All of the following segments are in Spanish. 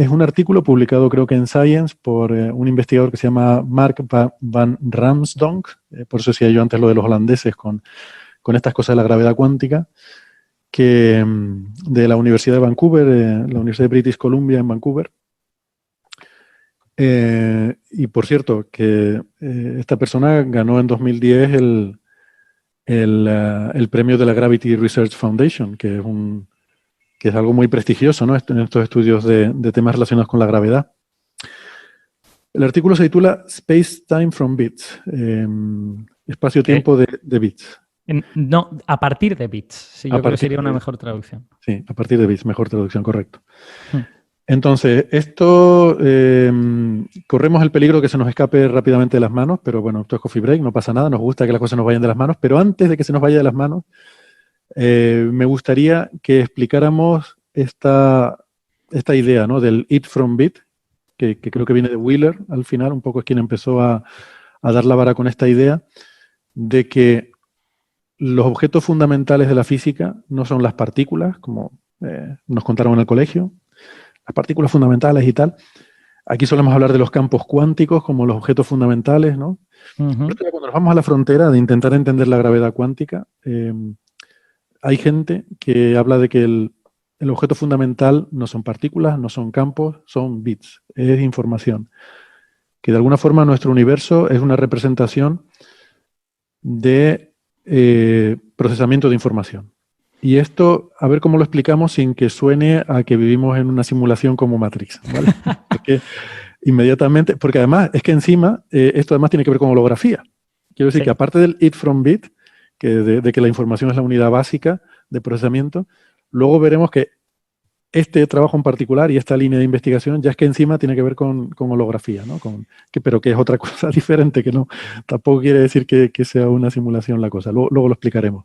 es un artículo publicado creo que en Science por un investigador que se llama Mark van Ramsdonk, por eso decía yo antes lo de los holandeses con estas cosas de la gravedad cuántica, que de la Universidad de Vancouver, la Universidad de British Columbia en Vancouver. Y por cierto, que esta persona ganó en 2010 el premio de la Gravity Research Foundation, que es algo muy prestigioso, ¿no? En estos estudios de temas relacionados con la gravedad. El artículo se titula Space Time from Bits, espacio-tiempo de bits. No, a partir de bits. Sí, yo creo que sería una mejor traducción. Sí, a partir de bits, mejor traducción, correcto. Entonces, esto corremos el peligro que se nos escape rápidamente de las manos, pero bueno, esto es Coffee Break, no pasa nada, nos gusta que las cosas nos vayan de las manos, pero antes de que se nos vaya de las manos, me gustaría que explicáramos esta idea, ¿no? Del It from Bit, que creo que viene de Wheeler al final, un poco es quien empezó a dar la vara con esta idea de que los objetos fundamentales de la física no son las partículas, como nos contaron en el colegio, las partículas fundamentales y tal. Aquí solemos hablar de los campos cuánticos como los objetos fundamentales, ¿no? Pero cuando nos vamos a la frontera de intentar entender la gravedad cuántica, hay gente que habla de que el objeto fundamental no son partículas, no son campos, son bits, es información. Que de alguna forma nuestro universo es una representación de procesamiento de información. Y esto, a ver cómo lo explicamos sin que suene a que vivimos en una simulación como Matrix, ¿vale? Porque inmediatamente, porque además es que encima, esto además tiene que ver con holografía. Quiero decir que aparte del it from bit, que de que la información es la unidad básica de procesamiento, luego veremos que este trabajo en particular y esta línea de investigación ya es que encima tiene que ver con holografía, ¿no? Pero que es otra cosa diferente, que no, tampoco quiere decir que sea una simulación la cosa. Luego lo explicaremos.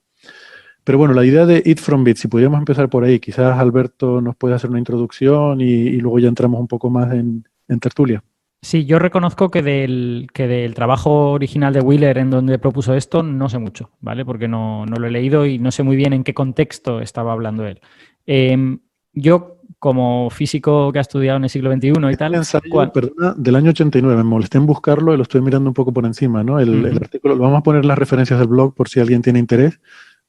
Pero bueno, la idea de It from Bit, si pudiéramos empezar por ahí, quizás Alberto nos puede hacer una introducción y luego ya entramos un poco más en tertulia. Sí, yo reconozco que del trabajo original de Wheeler en donde propuso esto no sé mucho, ¿vale? Porque no lo he leído y no sé muy bien en qué contexto estaba hablando él. Yo, como físico que ha estudiado en el siglo XXI y tal... ensayo, perdona, del año 89, me molesté en buscarlo y lo estoy mirando un poco por encima, ¿no? El artículo, vamos a poner las referencias del blog por si alguien tiene interés,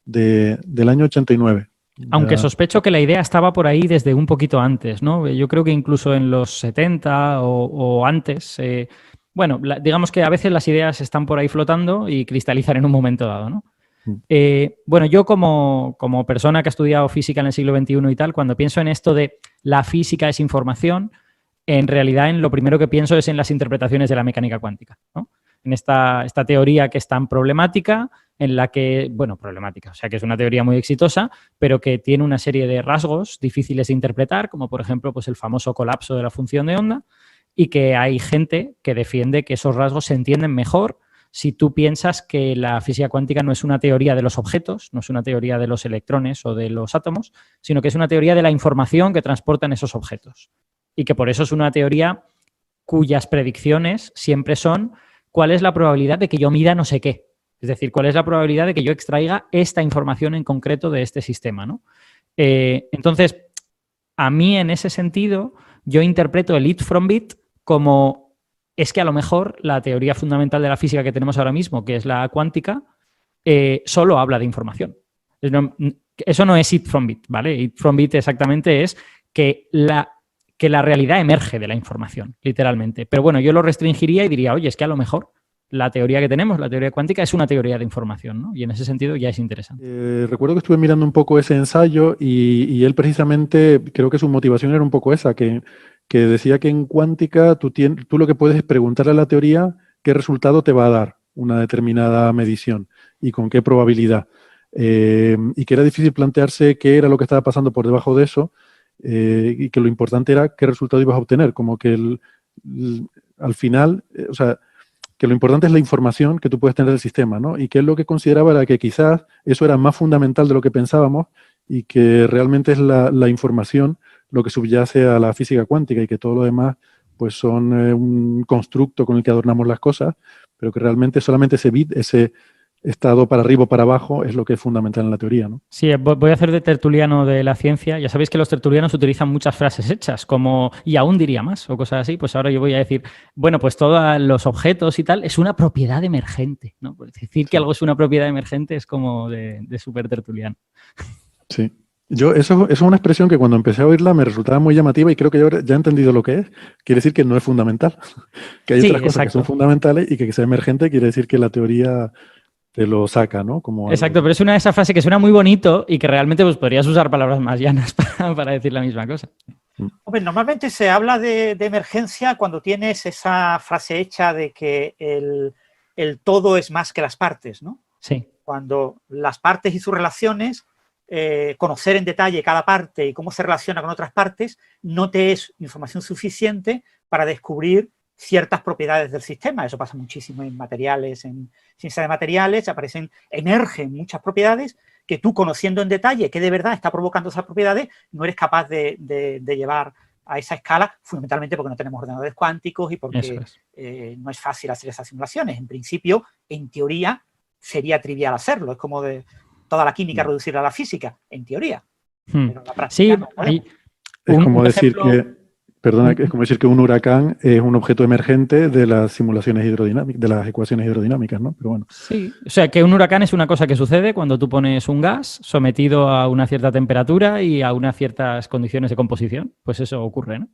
del año 89. Aunque sospecho que la idea estaba por ahí desde un poquito antes, ¿no? Yo creo que incluso en los 70 o antes. Bueno, digamos que a veces las ideas están por ahí flotando y cristalizan en un momento dado, ¿no? Bueno, yo como persona que ha estudiado física en el siglo XXI y tal, cuando pienso en esto de la física es información, en realidad lo primero que pienso es en las interpretaciones de la mecánica cuántica, ¿no? En esta teoría que es tan problemática, en la que, bueno, problemática, o sea que es una teoría muy exitosa, pero que tiene una serie de rasgos difíciles de interpretar, como por ejemplo pues el famoso colapso de la función de onda, y que hay gente que defiende que esos rasgos se entienden mejor si tú piensas que la física cuántica no es una teoría de los objetos, no es una teoría de los electrones o de los átomos, sino que es una teoría de la información que transportan esos objetos. Y que por eso es una teoría cuyas predicciones siempre son cuál es la probabilidad de que yo mida no sé qué. Es decir, cuál es la probabilidad de que yo extraiga esta información en concreto de este sistema, ¿no? Entonces, a mí en ese sentido, yo interpreto el it from bit como es que a lo mejor la teoría fundamental de la física que tenemos ahora mismo, que es la cuántica, solo habla de información. Eso no es it from bit, ¿vale? It from bit exactamente es que la realidad emerge de la información, literalmente. Pero bueno, yo lo restringiría y diría, oye, es que a lo mejor la teoría que tenemos, la teoría cuántica, es una teoría de información, ¿no? Y en ese sentido ya es interesante. Recuerdo que estuve mirando un poco ese ensayo y él precisamente, creo que su motivación era un poco esa, que decía que en cuántica tú lo que puedes es preguntarle a la teoría qué resultado te va a dar una determinada medición y con qué probabilidad. Y que era difícil plantearse qué era lo que estaba pasando por debajo de eso y que lo importante era qué resultado ibas a obtener, como que al final, o sea, que lo importante es la información que tú puedes tener del sistema, ¿no? Y que él lo que consideraba era que quizás eso era más fundamental de lo que pensábamos y que realmente es la información lo que subyace a la física cuántica y que todo lo demás pues son un constructo con el que adornamos las cosas, pero que realmente solamente ese bit, ese estado para arriba o para abajo es lo que es fundamental en la teoría, ¿no? Sí, voy a hacer de tertuliano de la ciencia. Ya sabéis que los tertulianos utilizan muchas frases hechas, como y aún diría más o cosas así. Pues ahora yo voy a decir, bueno, pues todos los objetos y tal es una propiedad emergente, ¿no? Pues decir que Sí. algo es una propiedad emergente es como de súper tertuliano. Sí. Eso es una expresión que cuando empecé a oírla me resultaba muy llamativa y creo que ya he entendido lo que es. Quiere decir que no es fundamental, que hay Sí, otras cosas que son exacto. fundamentales y que sea emergente quiere decir que la teoría te lo saca, ¿no? Como Exacto, algo. pero es una de esas frases que suena muy bonito y que realmente pues, podrías usar palabras más llanas para decir la misma cosa. Mm. Hombre, normalmente se habla de emergencia cuando tienes esa frase hecha de que el todo es más que las partes, ¿no? Sí. Cuando las partes y sus relaciones, conocer en detalle cada parte y cómo se relaciona con otras partes, no te es información suficiente para descubrir ciertas propiedades del sistema. Eso pasa muchísimo en materiales, en ciencia de materiales, emergen muchas propiedades que tú, conociendo en detalle qué de verdad está provocando esas propiedades, no eres capaz de llevar a esa escala, fundamentalmente porque no tenemos ordenadores cuánticos y porque no es fácil hacer esas simulaciones. En principio, en teoría, sería trivial hacerlo. Es como de toda la química reducirla a la física, en teoría. Pero en la práctica Sí, no podemos. Es como un decir ejemplo... es como decir que un huracán es un objeto emergente de las simulaciones hidrodinámicas, de las ecuaciones hidrodinámicas, ¿no? Pero bueno. Sí, o sea que un huracán es una cosa que sucede cuando tú pones un gas sometido a una cierta temperatura y a unas ciertas condiciones de composición. Pues eso ocurre, ¿no?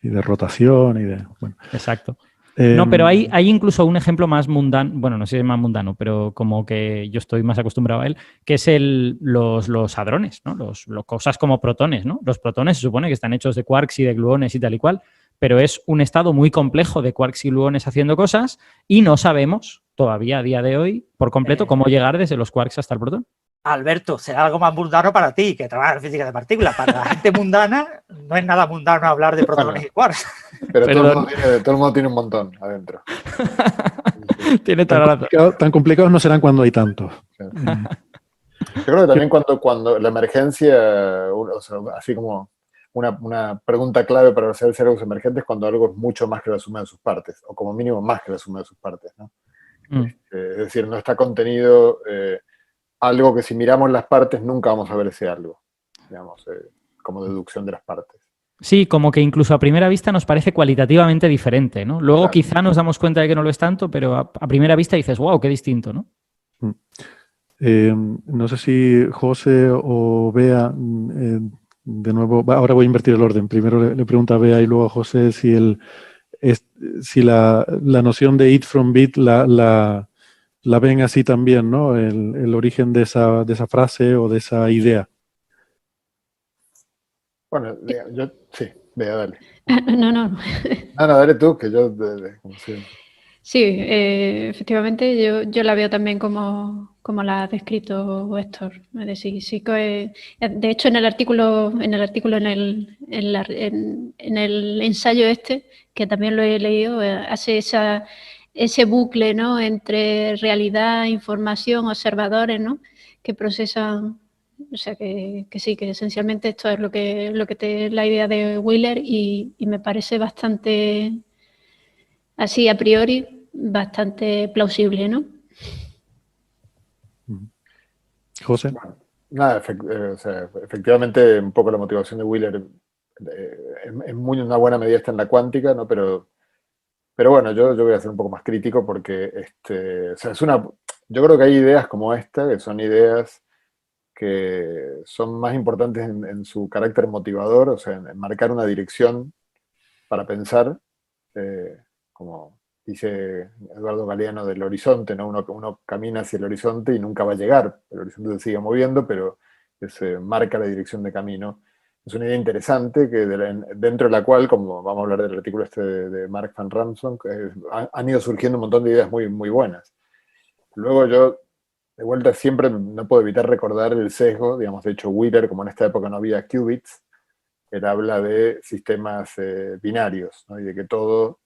Y de rotación y de. Bueno. Exacto. No, pero hay incluso un ejemplo más mundano, bueno, no sé si es más mundano, pero como que yo estoy más acostumbrado a él, que es los hadrones, ¿no? Los cosas como protones, ¿no? Los protones se supone que están hechos de quarks y de gluones y tal y cual, pero es un estado muy complejo de quarks y gluones haciendo cosas y no sabemos todavía a día de hoy por completo cómo llegar desde los quarks hasta el protón. Alberto, será algo más mundano para ti, que trabajas en física de partículas. Para la gente mundana no es nada mundano hablar de protones y quarks. Pero todo el mundo tiene un montón adentro. Tiene toda la razón. Tan complicados no serán cuando hay tantos. Yo creo que también cuando la emergencia, o sea, así como una pregunta clave para hacer algo emergente es cuando algo es mucho más que la suma de sus partes, o como mínimo más que la suma de sus partes, ¿no? Es decir, no está contenido algo que si miramos las partes nunca vamos a ver ese algo, digamos, como deducción de las partes. Sí, como que incluso a primera vista nos parece cualitativamente diferente, ¿no? Luego Claro. quizá nos damos cuenta de que no lo es tanto, pero a primera vista dices, wow, qué distinto, ¿no? No sé si José o Bea, de nuevo, ahora voy a invertir el orden. Primero le pregunto a Bea y luego a José si la noción de eat from bit la ven así también, ¿no? El origen de esa frase o de esa idea. Bueno, yo sí, Bea, dale. No. No, dale tú, que yo como siempre. Sí, efectivamente, yo la veo también como la ha descrito Héctor. Es decir, sí que, de hecho, en el artículo, en el ensayo este, que también lo he leído, hace ese bucle, ¿no? Entre realidad, información, observadores, ¿no? Que procesan. O sea que sí, que esencialmente esto es lo que la idea de Wheeler y me parece bastante, así a priori, bastante plausible, ¿no? José. Bueno, nada, o sea, efectivamente un poco la motivación de Wheeler en muy una buena medida está en la cuántica, ¿no? Pero bueno, yo voy a ser un poco más crítico porque o sea, yo creo que hay ideas como esta, que son ideas que son más importantes en su carácter motivador, o sea, en marcar una dirección para pensar, como dice Eduardo Galeano del horizonte, ¿no? Uno camina hacia el horizonte y nunca va a llegar, el horizonte se sigue moviendo, pero se marca la dirección de camino. Es una idea interesante que dentro de la cual, como vamos a hablar del artículo este de Mark van Ramson, han ido surgiendo un montón de ideas muy, muy buenas. Luego yo, de vuelta, siempre no puedo evitar recordar el sesgo, digamos, de hecho Wheeler, como en esta época no había qubits, él habla de sistemas binarios, ¿no? Y de que todo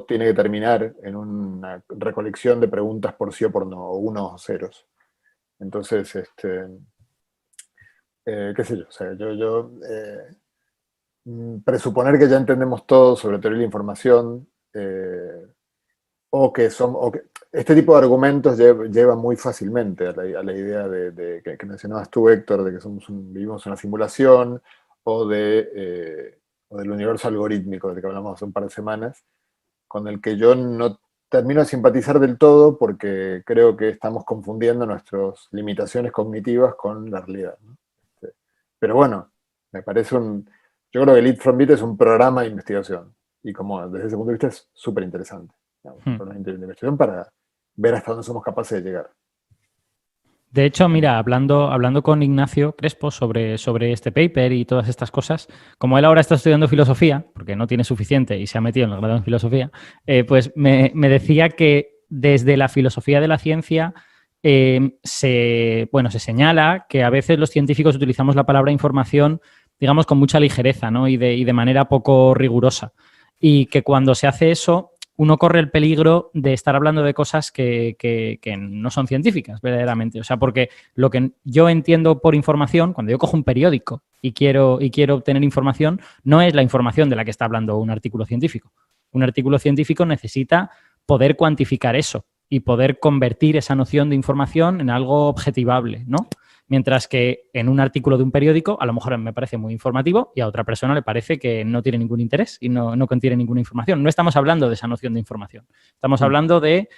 tiene que terminar en una recolección de preguntas por sí o por no, o unos o ceros. Entonces, qué sé yo, o sea, presuponer que ya entendemos todo sobre teoría de la información, este tipo de argumentos lleva muy fácilmente a la idea que mencionabas tú, Héctor, de que vivimos en una simulación, o del universo algorítmico del que hablamos hace un par de semanas, con el que yo no termino de simpatizar del todo porque creo que estamos confundiendo nuestras limitaciones cognitivas con la realidad, ¿no? Pero bueno, me parece yo creo que Lead from Bit es un programa de investigación, y como desde ese punto de vista es súper interesante. Un programa de investigación para ver hasta dónde somos capaces de llegar. De hecho, mira, hablando con Ignacio Crespo sobre este paper y todas estas cosas, como él ahora está estudiando filosofía, porque no tiene suficiente y se ha metido en el grado en filosofía, pues me decía que desde la filosofía de la ciencia se señala que a veces los científicos utilizamos la palabra información, digamos, con mucha ligereza, ¿no? y de manera poco rigurosa. Y que cuando se hace eso, uno corre el peligro de estar hablando de cosas que no son científicas, verdaderamente. O sea, porque lo que yo entiendo por información, cuando yo cojo un periódico y quiero obtener información, no es la información de la que está hablando un artículo científico. Un artículo científico necesita poder cuantificar eso y poder convertir esa noción de información en algo objetivable, ¿no? Mientras que en un artículo de un periódico a lo mejor me parece muy informativo y a otra persona le parece que no tiene ningún interés y no contiene ninguna información. No estamos hablando de esa noción de información. Estamos hablando de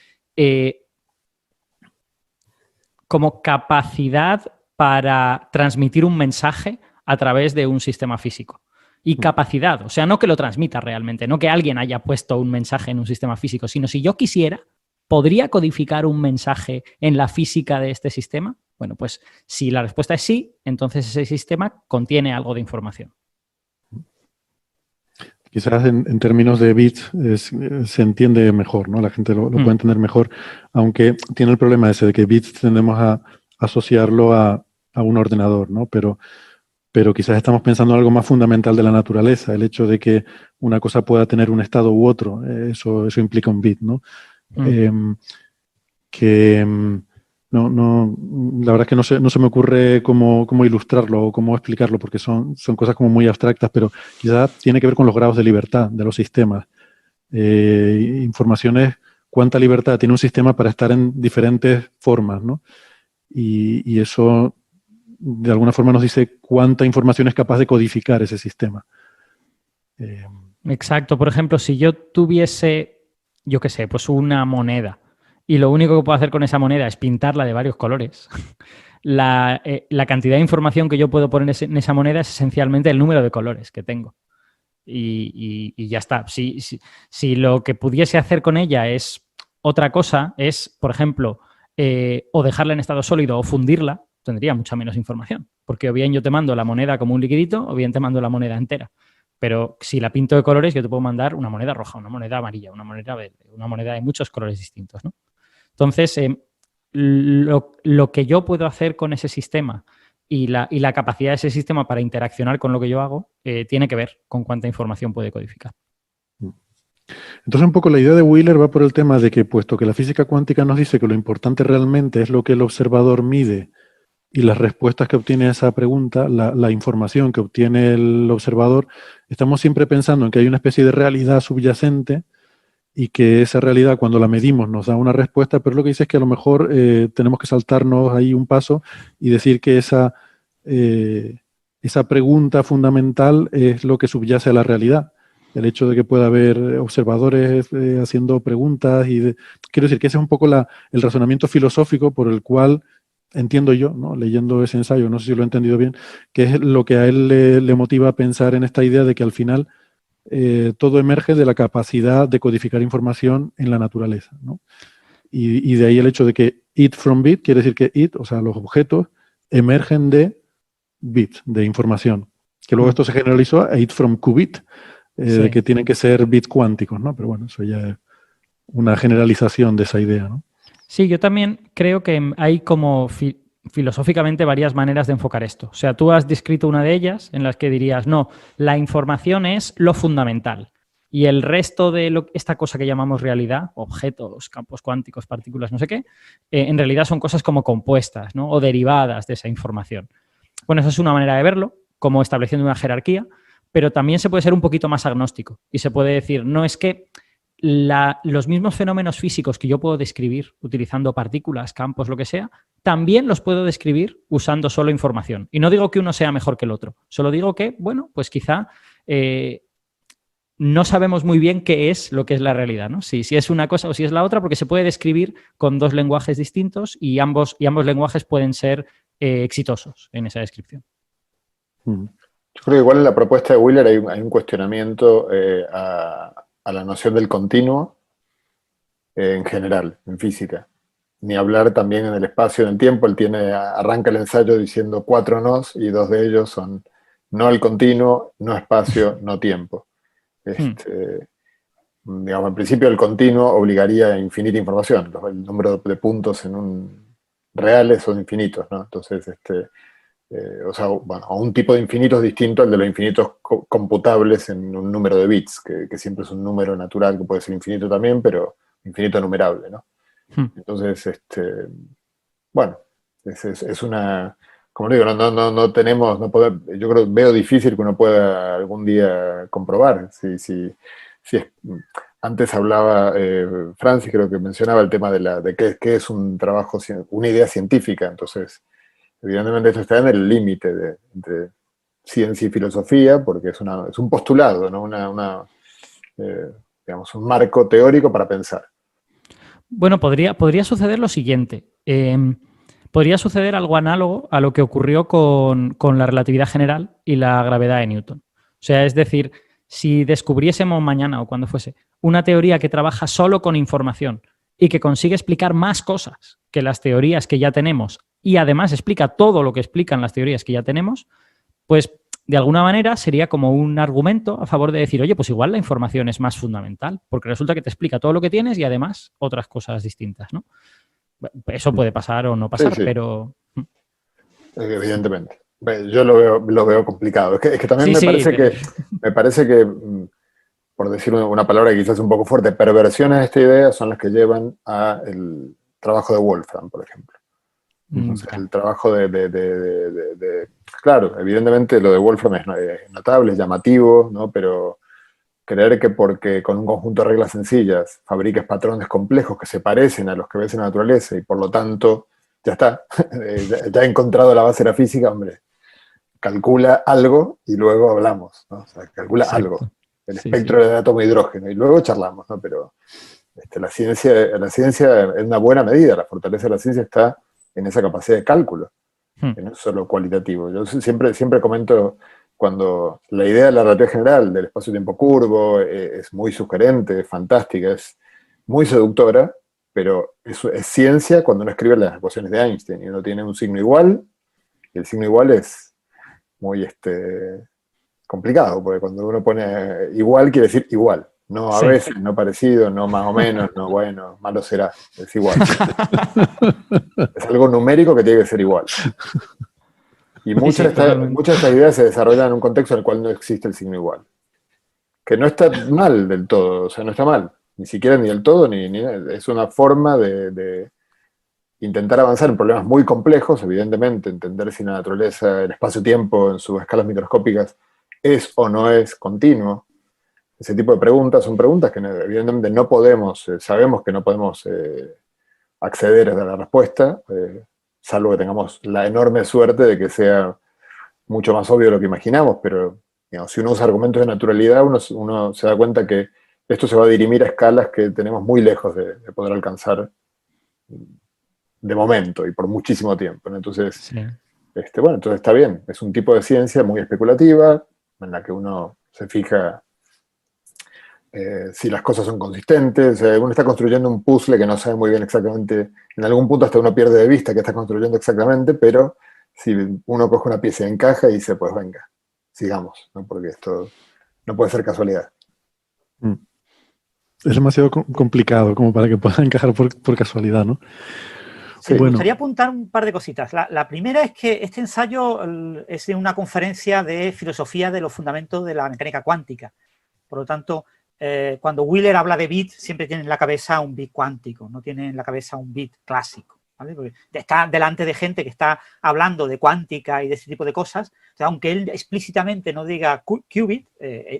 como capacidad para transmitir un mensaje a través de un sistema físico. Y capacidad, o sea, no que lo transmita realmente, no que alguien haya puesto un mensaje en un sistema físico, sino si yo quisiera, ¿podría codificar un mensaje en la física de este sistema? Bueno, pues si la respuesta es sí, entonces ese sistema contiene algo de información. Quizás en términos de bits se entiende mejor, ¿no? La gente lo puede entender mejor, aunque tiene el problema ese de que bits tendemos a asociarlo a un ordenador, ¿no? Pero quizás estamos pensando en algo más fundamental de la naturaleza, el hecho de que una cosa pueda tener un estado u otro, eso implica un bit, ¿no? La verdad es que no se me ocurre cómo ilustrarlo o cómo explicarlo, porque son cosas como muy abstractas, pero quizás tiene que ver con los grados de libertad de los sistemas. Informaciones, cuánta libertad tiene un sistema para estar en diferentes formas, ¿no? Y eso de alguna forma nos dice cuánta información es capaz de codificar ese sistema. Exacto. Por ejemplo, si yo tuviese, yo qué sé, pues una moneda y lo único que puedo hacer con esa moneda es pintarla de varios colores, la cantidad de información que yo puedo poner en esa moneda es esencialmente el número de colores que tengo. Y ya está. Si lo que pudiese hacer con ella es otra cosa, es, por ejemplo, o dejarla en estado sólido o fundirla, tendría mucha menos información. Porque o bien yo te mando la moneda como un liquidito o bien te mando la moneda entera. Pero si la pinto de colores, yo te puedo mandar una moneda roja, una moneda amarilla, una moneda verde, una moneda de muchos colores distintos, ¿no? Entonces, lo que yo puedo hacer con ese sistema y la capacidad de ese sistema para interaccionar con lo que yo hago tiene que ver con cuánta información puede codificar. Entonces, un poco la idea de Wheeler va por el tema de que, puesto que la física cuántica nos dice que lo importante realmente es lo que el observador mide y las respuestas que obtiene a esa pregunta, la información que obtiene el observador, estamos siempre pensando en que hay una especie de realidad subyacente y que esa realidad, cuando la medimos, nos da una respuesta, pero lo que dice es que a lo mejor tenemos que saltarnos ahí un paso y decir que esa pregunta fundamental es lo que subyace a la realidad. El hecho de que pueda haber observadores haciendo preguntas quiero decir que ese es un poco el razonamiento filosófico por el cual entiendo yo, ¿no? Leyendo ese ensayo, no sé si lo he entendido bien, que es lo que a él le motiva a pensar en esta idea de que al final todo emerge de la capacidad de codificar información en la naturaleza, ¿no? Y de ahí el hecho de que it from bit quiere decir que it, o sea, los objetos, emergen de bit, de información. Que luego esto se generalizó a it from qubit, de que tienen que ser bits cuánticos, ¿no? Pero bueno, eso ya es una generalización de esa idea, ¿no? Sí, yo también creo que hay como filosóficamente varias maneras de enfocar esto. O sea, tú has descrito una de ellas en las que dirías, no, la información es lo fundamental y el resto de esta cosa que llamamos realidad, objetos, campos cuánticos, partículas, no sé qué, en realidad son cosas como compuestas, ¿no? O derivadas de esa información. Bueno, esa es una manera de verlo, como estableciendo una jerarquía, pero también se puede ser un poquito más agnóstico y se puede decir, no es que los mismos fenómenos físicos que yo puedo describir utilizando partículas, campos, lo que sea, también los puedo describir usando solo información. Y no digo que uno sea mejor que el otro, solo digo que, bueno, pues quizá no sabemos muy bien qué es lo que es la realidad, ¿no? Si es una cosa o si es la otra, porque se puede describir con dos lenguajes distintos y ambos lenguajes pueden ser exitosos en esa descripción. Yo creo que igual en la propuesta de Wheeler hay un cuestionamiento a la noción del continuo en general, en física. Ni hablar también en el espacio, en el tiempo. Él arranca el ensayo diciendo 4 nos y 2 de ellos son no al continuo, no espacio, no tiempo. Digamos, en principio el continuo obligaría a infinita información. El número de puntos reales son infinitos, ¿no? Entonces, o sea, bueno, a un tipo de infinitos distinto al de los infinitos computables en un número de bits, que siempre es un número natural, que puede ser infinito también, pero infinito numerable, ¿no? Entonces, bueno, es una, como digo, no tenemos, yo creo, veo difícil que uno pueda algún día comprobar si es. Antes hablaba Francis, creo que mencionaba el tema de qué es un trabajo, una idea científica. Entonces, evidentemente esto está en el límite entre ciencia y filosofía, porque es un postulado, ¿no? Digamos, un marco teórico para pensar. Bueno, podría suceder lo siguiente. Podría suceder algo análogo a lo que ocurrió con la relatividad general y la gravedad de Newton. O sea, es decir, si descubriésemos mañana o cuando fuese una teoría que trabaja solo con información y que consigue explicar más cosas que las teorías que ya tenemos y además explica todo lo que explican las teorías que ya tenemos, pues de alguna manera sería como un argumento a favor de decir, oye, pues igual la información es más fundamental, porque resulta que te explica todo lo que tienes y además otras cosas distintas, ¿no? Eso puede pasar o no pasar, sí. Pero... Evidentemente. Yo lo veo complicado. Es que también me parece que, por decir una palabra que quizás es un poco fuerte, perversiones de esta idea son las que llevan al trabajo de Wolfram, por ejemplo. Entonces, el trabajo claro, evidentemente lo de Wolfram es notable, es llamativo, ¿no? Pero creer que porque con un conjunto de reglas sencillas fabriques patrones complejos que se parecen a los que ves en la naturaleza y por lo tanto ya está, ya he encontrado la base de la física, hombre, calcula algo y luego hablamos, ¿no? O sea, calcula algo, el espectro del átomo de hidrógeno y luego charlamos, ¿no? Pero la ciencia es una buena medida, la fortaleza de la ciencia está en esa capacidad de cálculo, que no es solo cualitativo. Yo siempre comento, cuando la idea de la relatividad general del espacio-tiempo curvo es muy sugerente, es fantástica, es muy seductora, pero eso es ciencia cuando uno escribe las ecuaciones de Einstein y uno tiene un signo igual, y el signo igual es muy complicado, porque cuando uno pone igual quiere decir igual. No a veces, no parecido, no más o menos, no bueno, malo será, es igual. Es algo numérico que tiene que ser igual. Y muchas de estas ideas se desarrollan en un contexto en el cual no existe el signo igual. Que no está mal del todo, o sea, no está mal. Ni siquiera ni del todo, ni es una forma de intentar avanzar en problemas muy complejos, evidentemente, entender si la naturaleza, el espacio-tiempo en sus escalas microscópicas es o no es continuo. Ese tipo de preguntas son preguntas que evidentemente no podemos, sabemos que no podemos acceder a la respuesta, salvo que tengamos la enorme suerte de que sea mucho más obvio de lo que imaginamos, pero digamos, si uno usa argumentos de naturalidad, uno se da cuenta que esto se va a dirimir a escalas que tenemos muy lejos de poder alcanzar de momento y por muchísimo tiempo, ¿no? Entonces, bueno, entonces está bien, es un tipo de ciencia muy especulativa, en la que uno se fija si las cosas son consistentes, uno está construyendo un puzzle que no sabe muy bien exactamente, en algún punto hasta uno pierde de vista que está construyendo exactamente, pero si uno coge una pieza y encaja y dice, pues venga, sigamos, ¿no? Porque esto no puede ser casualidad. Es demasiado complicado como para que pueda encajar por casualidad, ¿no? Sí, me gustaría apuntar un par de cositas. La primera es que este ensayo es de una conferencia de filosofía de los fundamentos de la mecánica cuántica. Por lo tanto, cuando Wheeler habla de bit, siempre tiene en la cabeza un bit cuántico, no tiene en la cabeza un bit clásico, ¿vale? Porque está delante de gente que está hablando de cuántica y de ese tipo de cosas. O sea, aunque él explícitamente no diga qubit,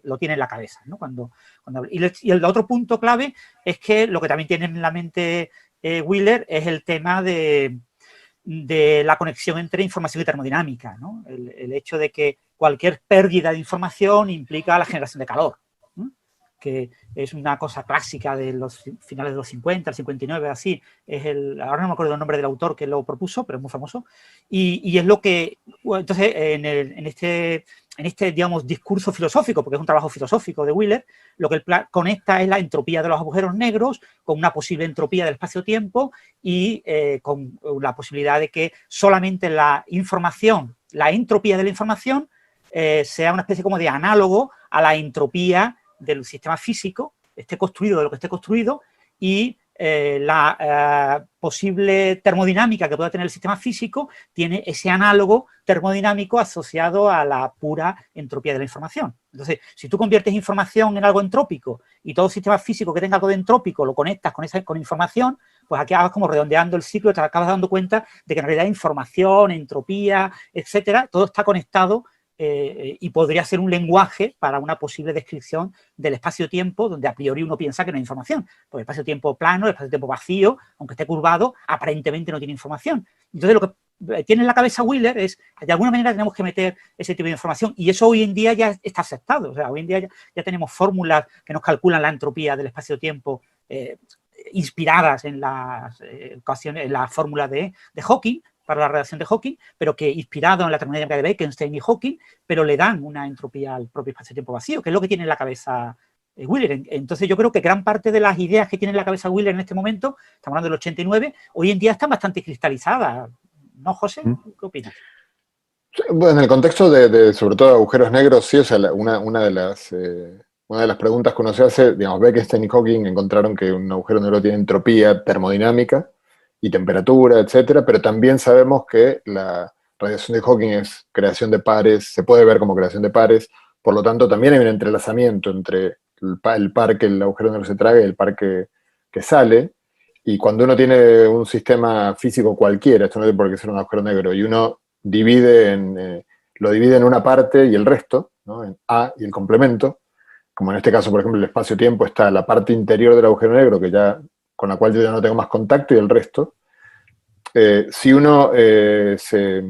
lo tiene en la cabeza, ¿no? Cuando habla. Y el otro punto clave es que lo que también tiene en la mente Wheeler es el tema de la conexión entre información y termodinámica, ¿no? El hecho de que cualquier pérdida de información implica la generación de calor, ¿no? Que es una cosa clásica de los finales de los 50, el 59, así. Ahora no me acuerdo el nombre del autor que lo propuso, pero es muy famoso. Y es lo que, entonces, en este, digamos, discurso filosófico, porque es un trabajo filosófico de Wheeler, lo que él conecta es la entropía de los agujeros negros con una posible entropía del espacio-tiempo y con la posibilidad de que solamente la información, la entropía de la información, sea una especie como de análogo a la entropía del sistema físico, esté construido de lo que esté construido, y la posible termodinámica que pueda tener el sistema físico tiene ese análogo termodinámico asociado a la pura entropía de la información. Entonces, si tú conviertes información en algo entrópico y todo sistema físico que tenga algo de entrópico lo conectas con información, pues aquí acabas como redondeando el ciclo y te acabas dando cuenta de que en realidad información, entropía, etcétera, todo está conectado. Y podría ser un lenguaje para una posible descripción del espacio-tiempo, donde a priori uno piensa que no hay información. Porque el espacio-tiempo plano, el espacio-tiempo vacío, aunque esté curvado, aparentemente no tiene información. Entonces, lo que tiene en la cabeza Wheeler es, de alguna manera tenemos que meter ese tipo de información, y eso hoy en día ya está aceptado. O sea, hoy en día ya tenemos fórmulas que nos calculan la entropía del espacio-tiempo inspiradas en las ecuaciones, en la fórmula de Hawking, para la radiación de Hawking, pero que inspirado en la termodinámica de Bekenstein y Hawking, pero le dan una entropía al propio espacio-tiempo vacío, que es lo que tiene en la cabeza Wheeler. Entonces yo creo que gran parte de las ideas que tiene en la cabeza Wheeler en este momento, estamos hablando del 89, hoy en día están bastante cristalizadas. ¿No, José? ¿Qué opinas? Bueno, en el contexto de sobre todo agujeros negros, sí, o sea, una de las preguntas que uno se hace, digamos, Bekenstein y Hawking encontraron que un agujero negro tiene entropía termodinámica y temperatura, etcétera, pero también sabemos que la radiación de Hawking es creación de pares, se puede ver como creación de pares, por lo tanto también hay un entrelazamiento entre el par que el agujero negro se traga y el par que sale, y cuando uno tiene un sistema físico cualquiera, esto no tiene por qué ser un agujero negro, y uno lo divide en una parte y el resto, ¿no? En A y el complemento, como en este caso, por ejemplo, el espacio-tiempo está la parte interior del agujero negro, con la cual yo ya no tengo más contacto, y el resto. Si uno se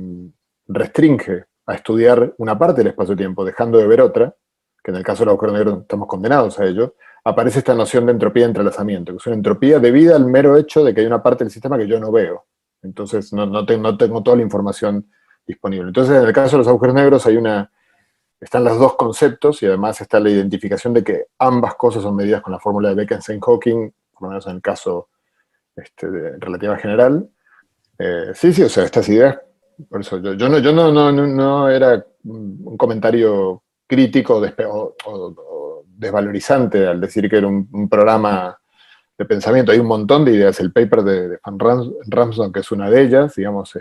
restringe a estudiar una parte del espacio-tiempo, dejando de ver otra, que en el caso del agujero negro estamos condenados a ello, aparece esta noción de entropía de entrelazamiento, que es una entropía debida al mero hecho de que hay una parte del sistema que yo no veo. Entonces no tengo toda la información disponible. Entonces, en el caso de los agujeros negros están los dos conceptos, y además está la identificación de que ambas cosas son medidas con la fórmula de Bekenstein-Hawking, por lo menos en el caso de relativa general. Sí, o sea, estas ideas, por eso yo no era un comentario crítico o desvalorizante al decir que era un programa de pensamiento. Hay un montón de ideas. El paper de Van Ramsden, que es una de ellas, digamos,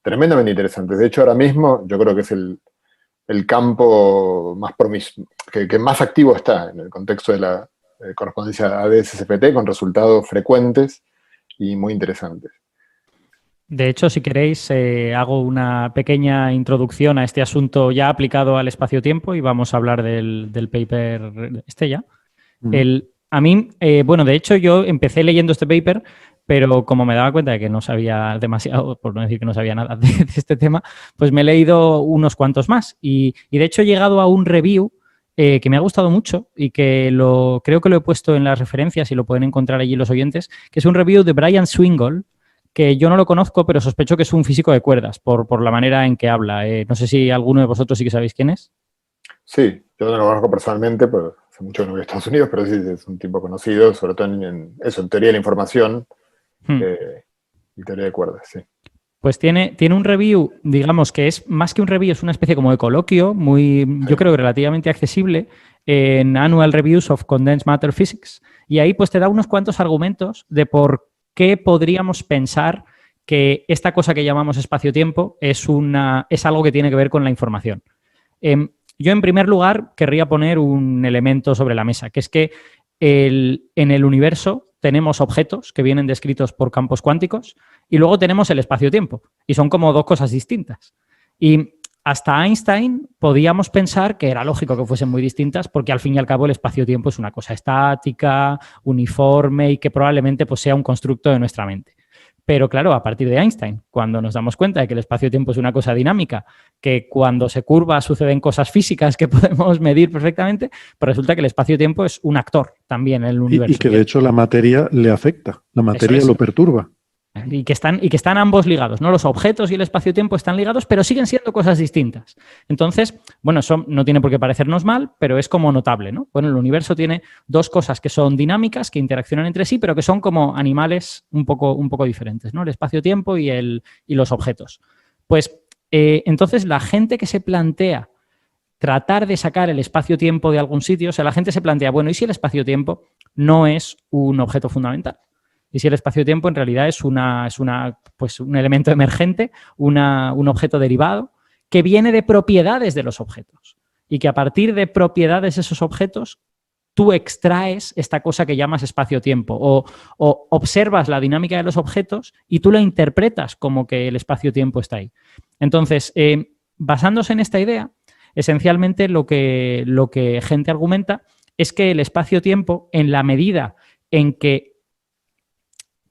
tremendamente interesante. De hecho, ahora mismo yo creo que es el campo más que más activo está en el contexto de la correspondencia ADS-CPT, con resultados frecuentes y muy interesantes. De hecho, si queréis, hago una pequeña introducción a este asunto ya aplicado al espacio-tiempo, y vamos a hablar del paper ya. A mí, de hecho, yo empecé leyendo este paper, pero como me daba cuenta de que no sabía demasiado, por no decir que no sabía nada de este tema, pues me he leído unos cuantos más. Y de hecho he llegado a un review que me ha gustado mucho, y que creo que lo he puesto en las referencias y lo pueden encontrar allí los oyentes, que es un review de Brian Swingle, que yo no lo conozco, pero sospecho que es un físico de cuerdas, por la manera en que habla. No sé si alguno de vosotros sí que sabéis quién es. Sí, yo no lo conozco personalmente, pero hace mucho que no voy a Estados Unidos, pero sí es un tipo conocido, sobre todo en teoría de la información y teoría de cuerdas, sí. Pues tiene un review, digamos, que es más que un review, es una especie como de coloquio, yo creo que relativamente accesible, en Annual Reviews of Condensed Matter Physics, y ahí pues te da unos cuantos argumentos de por qué podríamos pensar que esta cosa que llamamos espacio-tiempo es algo que tiene que ver con la información. Yo, en primer lugar, querría poner un elemento sobre la mesa, que es que en el universo tenemos objetos que vienen descritos por campos cuánticos y luego tenemos el espacio-tiempo. Y son como dos cosas distintas. Y hasta Einstein podíamos pensar que era lógico que fuesen muy distintas porque al fin y al cabo el espacio-tiempo es una cosa estática, uniforme y que probablemente pues, sea un constructo de nuestra mente. Pero claro, a partir de Einstein, cuando nos damos cuenta de que el espacio-tiempo es una cosa dinámica, que cuando se curva suceden cosas físicas que podemos medir perfectamente, pues resulta que el espacio-tiempo es un actor también en el universo. Y que de hecho la materia le afecta, la materia lo perturba. Y que están ambos ligados, ¿no? Los objetos y el espacio-tiempo están ligados, pero siguen siendo cosas distintas. Entonces, bueno, eso no tiene por qué parecernos mal, pero es como notable, ¿no? Bueno, el universo tiene dos cosas que son dinámicas, que interaccionan entre sí, pero que son como animales un poco diferentes, ¿no? El espacio-tiempo y los objetos. Pues, entonces, la gente que se plantea tratar de sacar el espacio-tiempo de algún sitio, o sea, la gente se plantea, bueno, ¿y si el espacio-tiempo no es un objeto fundamental? Y si el espacio-tiempo en realidad es un elemento emergente, un objeto derivado, que viene de propiedades de los objetos. Y que a partir de propiedades de esos objetos, tú extraes esta cosa que llamas espacio-tiempo. O observas la dinámica de los objetos y tú la interpretas como que el espacio-tiempo está ahí. Entonces, basándose en esta idea, esencialmente lo que gente argumenta es que el espacio-tiempo, en la medida en que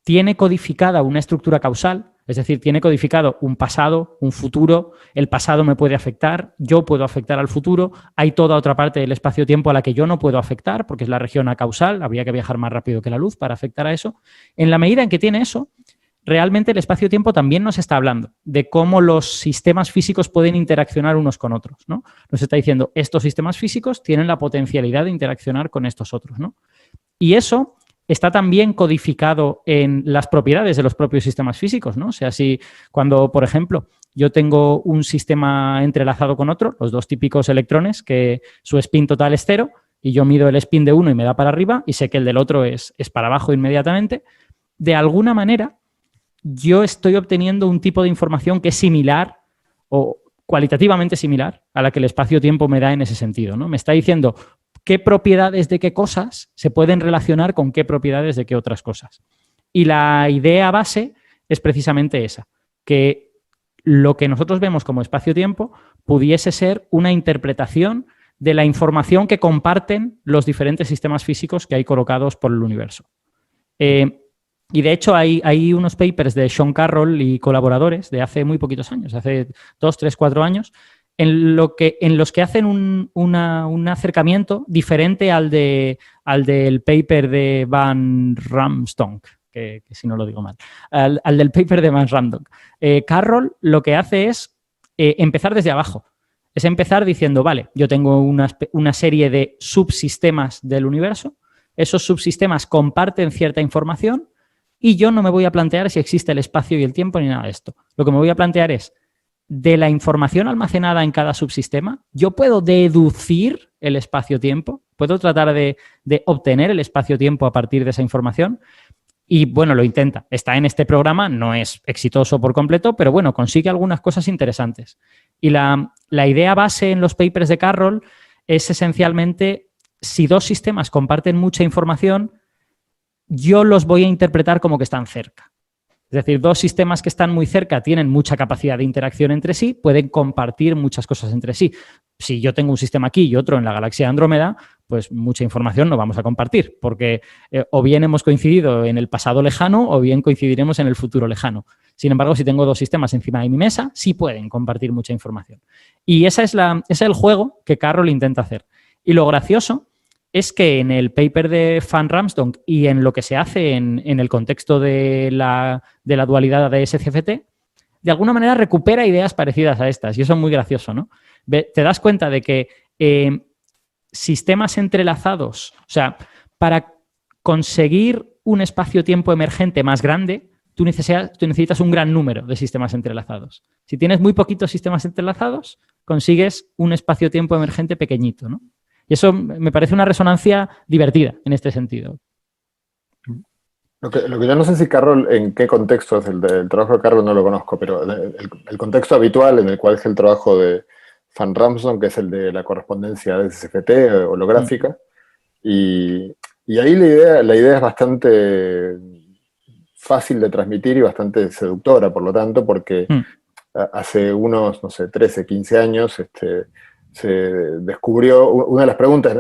tiene codificada una estructura causal, es decir, tiene codificado un pasado, un futuro, el pasado me puede afectar, yo puedo afectar al futuro, hay toda otra parte del espacio-tiempo a la que yo no puedo afectar, porque es la región acausal, habría que viajar más rápido que la luz para afectar a eso. En la medida en que tiene eso, realmente el espacio-tiempo también nos está hablando de cómo los sistemas físicos pueden interaccionar unos con otros, ¿no? Nos está diciendo, estos sistemas físicos tienen la potencialidad de interaccionar con estos otros, ¿no? Y eso está también codificado en las propiedades de los propios sistemas físicos, ¿no? O sea, si cuando, por ejemplo, yo tengo un sistema entrelazado con otro, los dos típicos electrones, que su spin total es 0, y yo mido el spin de uno y me da para arriba, y sé que el del otro es para abajo inmediatamente, de alguna manera yo estoy obteniendo un tipo de información que es similar o cualitativamente similar a la que el espacio-tiempo me da en ese sentido, ¿no? Me está diciendo qué propiedades de qué cosas se pueden relacionar con qué propiedades de qué otras cosas. Y la idea base es precisamente esa, que lo que nosotros vemos como espacio-tiempo pudiese ser una interpretación de la información que comparten los diferentes sistemas físicos que hay colocados por el universo. Y de hecho hay unos papers de Sean Carroll y colaboradores de hace muy poquitos años, hace 2, 3, 4 años, en los que hacen un acercamiento diferente al del paper de Van Ramstonk, que si no lo digo mal, al del paper de Van Ramstonk. Carroll lo que hace es empezar desde abajo. Es empezar diciendo, vale, yo tengo una serie de subsistemas del universo, esos subsistemas comparten cierta información y yo no me voy a plantear si existe el espacio y el tiempo ni nada de esto. Lo que me voy a plantear es, de la información almacenada en cada subsistema, yo puedo deducir el espacio-tiempo, puedo tratar de obtener el espacio-tiempo a partir de esa información y, bueno, lo intenta. Está en este programa, no es exitoso por completo, pero, bueno, consigue algunas cosas interesantes. Y la idea base en los papers de Carroll es esencialmente, si dos sistemas comparten mucha información, yo los voy a interpretar como que están cerca. Es decir, dos sistemas que están muy cerca tienen mucha capacidad de interacción entre sí, pueden compartir muchas cosas entre sí. Si yo tengo un sistema aquí y otro en la galaxia de Andrómeda, pues mucha información no vamos a compartir, porque o bien hemos coincidido en el pasado lejano o bien coincidiremos en el futuro lejano. Sin embargo, si tengo dos sistemas encima de mi mesa, sí pueden compartir mucha información. Y ese es el juego que Carroll intenta hacer. Y lo gracioso es que en el paper de Van Ramstonk y en lo que se hace en el contexto de la dualidad de SCFT, de alguna manera recupera ideas parecidas a estas. Y eso es muy gracioso, ¿no? Te das cuenta de que sistemas entrelazados, o sea, para conseguir un espacio-tiempo emergente más grande, tú necesitas un gran número de sistemas entrelazados. Si tienes muy poquitos sistemas entrelazados, consigues un espacio-tiempo emergente pequeñito, ¿no? Y eso me parece una resonancia divertida en este sentido. Lo que yo no sé si Carroll, en qué contexto es el trabajo de Carroll, no lo conozco, pero el contexto habitual en el cual es el trabajo de Van Ramstonk, que es el de la correspondencia de SCFT holográfica, y Y ahí la idea es bastante fácil de transmitir y bastante seductora, por lo tanto, porque hace unos, no sé, 13, 15 años se descubrió, una de las preguntas,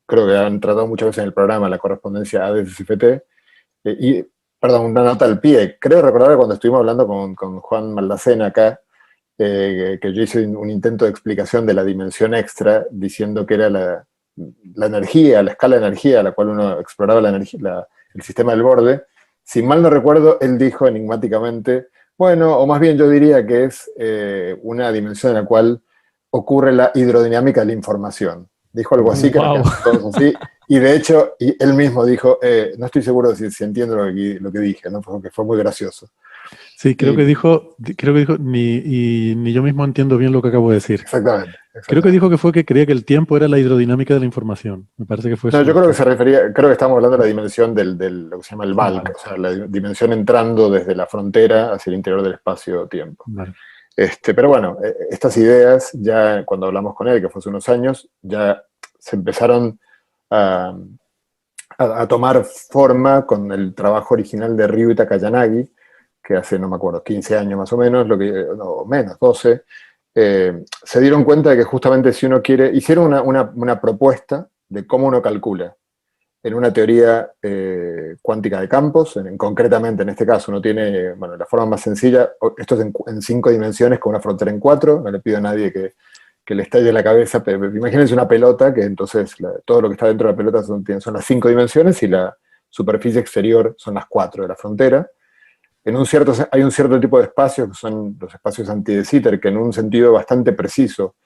creo que han tratado muchas veces en el programa, la correspondencia ADS-CFT, perdón, una nota al pie, creo recordar que cuando estuvimos hablando con Juan Maldacena acá, que yo hice un intento de explicación de la dimensión extra, diciendo que era la energía, la escala de energía a la cual uno exploraba la energía, el sistema del borde. Si mal no recuerdo, él dijo enigmáticamente, bueno, o más bien yo diría que es una dimensión en la cual ocurre la hidrodinámica de la información. Dijo algo así, que nos quedamos todos así. Y de hecho, él mismo dijo, no estoy seguro de si entiendo lo que dije, ¿no? Porque fue muy gracioso. Sí, creo que dijo, ni yo mismo entiendo bien lo que acabo de decir. Exactamente. Creo que dijo que creía que el tiempo era la hidrodinámica de la información. Me parece que fue eso. No, yo creo que se refería, creo que estamos hablando de la dimensión del lo que se llama el bulk, o sea, la dimensión entrando desde la frontera hacia el interior del espacio-tiempo. Vale. Pero bueno, estas ideas, ya cuando hablamos con él, que fue hace unos años, ya se empezaron a tomar forma con el trabajo original de Ryuta Kayanagi, que hace, no me acuerdo, 15 años más o menos, no, menos, 12, se dieron cuenta de que justamente si uno quiere, hicieron una propuesta de cómo uno calcula en una teoría cuántica de campos, concretamente en este caso uno tiene, bueno, la forma más sencilla, esto es en 5 dimensiones con una frontera en 4, no le pido a nadie que le estalle la cabeza, pero imagínense una pelota, que entonces todo lo que está dentro de la pelota son las 5 dimensiones y la superficie exterior son las 4 de la frontera. Hay un cierto tipo de espacios, que son los espacios anti-de Sitter, que en un sentido bastante preciso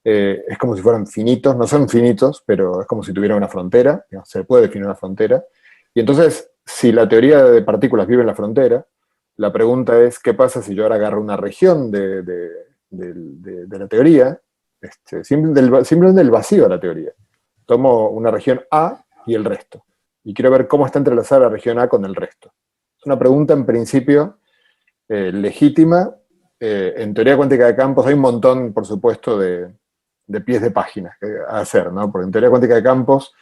es como si fueran finitos, no son finitos, pero es como si tuvieran una frontera, digamos, se puede definir una frontera. Y entonces, si la teoría de partículas vive en la frontera, la pregunta es, ¿qué pasa si yo ahora agarro una región de la teoría, simplemente del vacío de la teoría? Tomo una región A y el resto, y quiero ver cómo está entrelazada la región A con el resto. Es una pregunta, en principio, legítima. En teoría cuántica de campos hay un montón, por supuesto, de pies de página a hacer, ¿no? Porque en teoría cuántica de campos,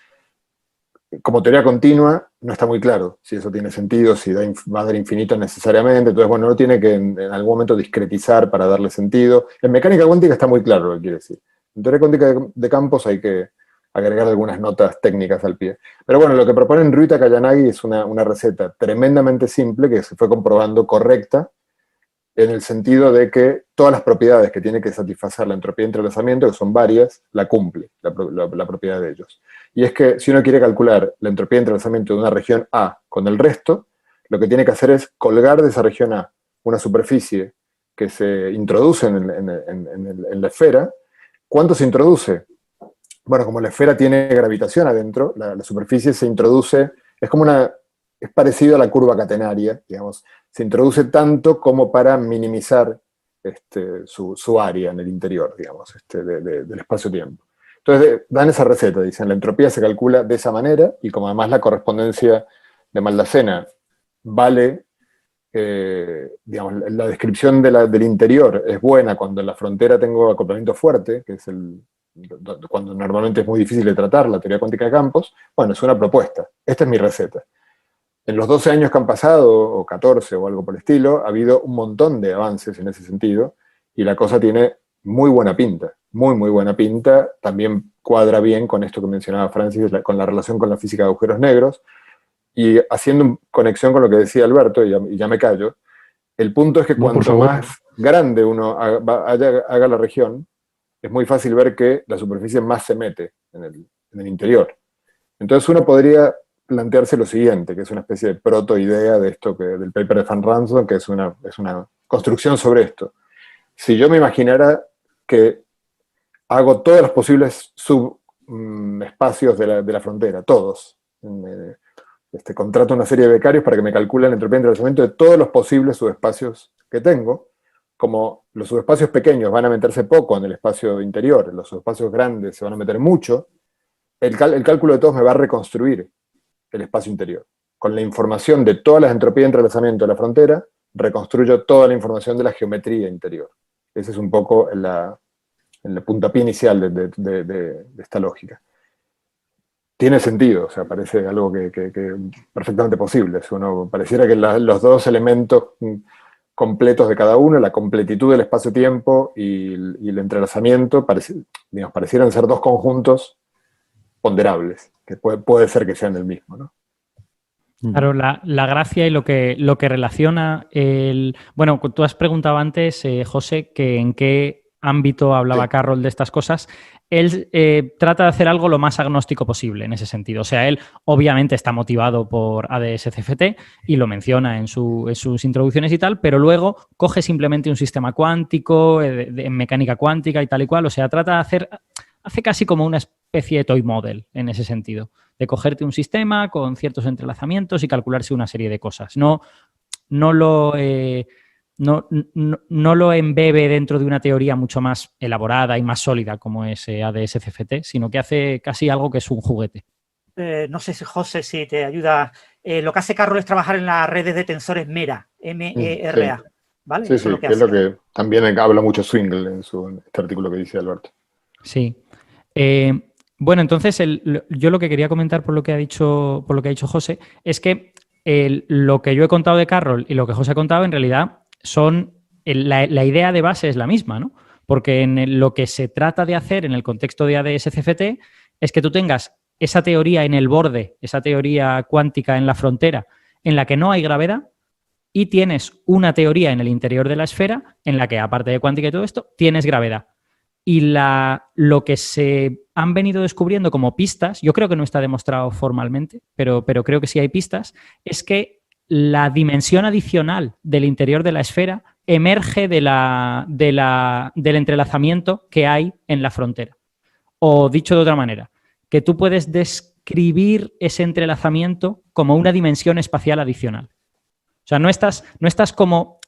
como teoría continua, no está muy claro si eso tiene sentido, si va a dar infinito necesariamente. Entonces, bueno, uno tiene que en algún momento discretizar para darle sentido. En mecánica cuántica está muy claro lo que quiere decir. En teoría cuántica de campos hay que agregar algunas notas técnicas al pie. Pero bueno, lo que proponen Ryuta Kayanagi es una receta tremendamente simple que se fue comprobando correcta, en el sentido de que todas las propiedades que tiene que satisfacer la entropía de entrelazamiento, que son varias, la cumple, la propiedad de ellos. Y es que si uno quiere calcular la entropía de entrelazamiento de una región A con el resto, lo que tiene que hacer es colgar de esa región A una superficie que se introduce en la esfera. ¿Cuánto se introduce? Bueno, como la esfera tiene gravitación adentro, la superficie se introduce, es parecido a la curva catenaria, digamos, se introduce tanto como para minimizar su área en el interior, digamos, del espacio-tiempo. Entonces dan esa receta, dicen, la entropía se calcula de esa manera, y como además la correspondencia de Maldacena vale, digamos, la descripción del interior es buena cuando en la frontera tengo acoplamiento fuerte, que es cuando normalmente es muy difícil de tratar la teoría cuántica de campos, bueno, es una propuesta. Esta es mi receta. En los 12 años que han pasado, o 14 o algo por el estilo, ha habido un montón de avances en ese sentido, y la cosa tiene muy buena pinta, muy, muy buena pinta. También cuadra bien con esto que mencionaba Francis, con la relación con la física de agujeros negros, y haciendo conexión con lo que decía Alberto, y ya me callo, el punto es que cuanto más grande uno haga la región, es muy fácil ver que la superficie más se mete en el interior. Entonces uno podría plantearse lo siguiente, que es una especie de proto-idea de esto, del paper de Van Ransom, que es una construcción sobre esto. Si yo me imaginara que hago todos los posibles subespacios de la frontera, todos, contrato una serie de becarios para que me calculen la entropía de entrelazamiento de todos los posibles subespacios que tengo. Como los subespacios pequeños van a meterse poco en el espacio interior, los subespacios grandes se van a meter mucho, el cálculo de todos me va a reconstruir el espacio interior. Con la información de todas las entropías de entrelazamiento de la frontera, reconstruyo toda la información de la geometría interior. Ese es un poco el puntapié inicial de esta lógica. tiene sentido, o sea, parece algo que perfectamente posible. Pareciera que los dos elementos completos de cada uno, la completitud del espacio-tiempo y el entrelazamiento, parecieran ser dos conjuntos ponderables, que puede ser que sean el mismo, ¿no? Claro, la gracia y lo que relaciona Bueno, tú has preguntado antes, José, que en qué ámbito hablaba Carroll de estas cosas. Él trata de hacer algo lo más agnóstico posible en ese sentido. O sea, él obviamente está motivado por ADS-CFT y lo menciona en sus introducciones y tal, pero luego coge simplemente un sistema cuántico, en mecánica cuántica y tal y cual. O sea, trata de hace casi como una especie de toy model en ese sentido, de cogerte un sistema con ciertos entrelazamientos y calcularse una serie de cosas. No lo embebe dentro de una teoría mucho más elaborada y más sólida como es ADS-CFT, sino que hace casi algo que es un juguete. No sé si, José, si te ayuda. Lo que hace Carroll es trabajar en las redes de tensores MERA, M-E-R-A. Sí. ¿Vale? Sí, sí, que es lo que también habla mucho Swingle en este artículo que dice Alberto. Sí. Bueno, entonces yo lo que quería comentar por lo que ha dicho José es que lo que yo he contado de Carroll y lo que José ha contado en realidad son la idea de base es la misma, ¿no? Porque lo que se trata de hacer en el contexto de ADS-CFT es que tú tengas esa teoría en el borde, esa teoría cuántica en la frontera, en la que no hay gravedad, y tienes una teoría en el interior de la esfera en la que, aparte de cuántica y todo esto, tienes gravedad. Y lo que se han venido descubriendo como pistas, yo creo que no está demostrado formalmente, pero creo que sí hay pistas, es que la dimensión adicional del interior de la esfera emerge del entrelazamiento que hay en la frontera. O dicho de otra manera, que tú puedes describir ese entrelazamiento como una dimensión espacial adicional. O sea, no estás como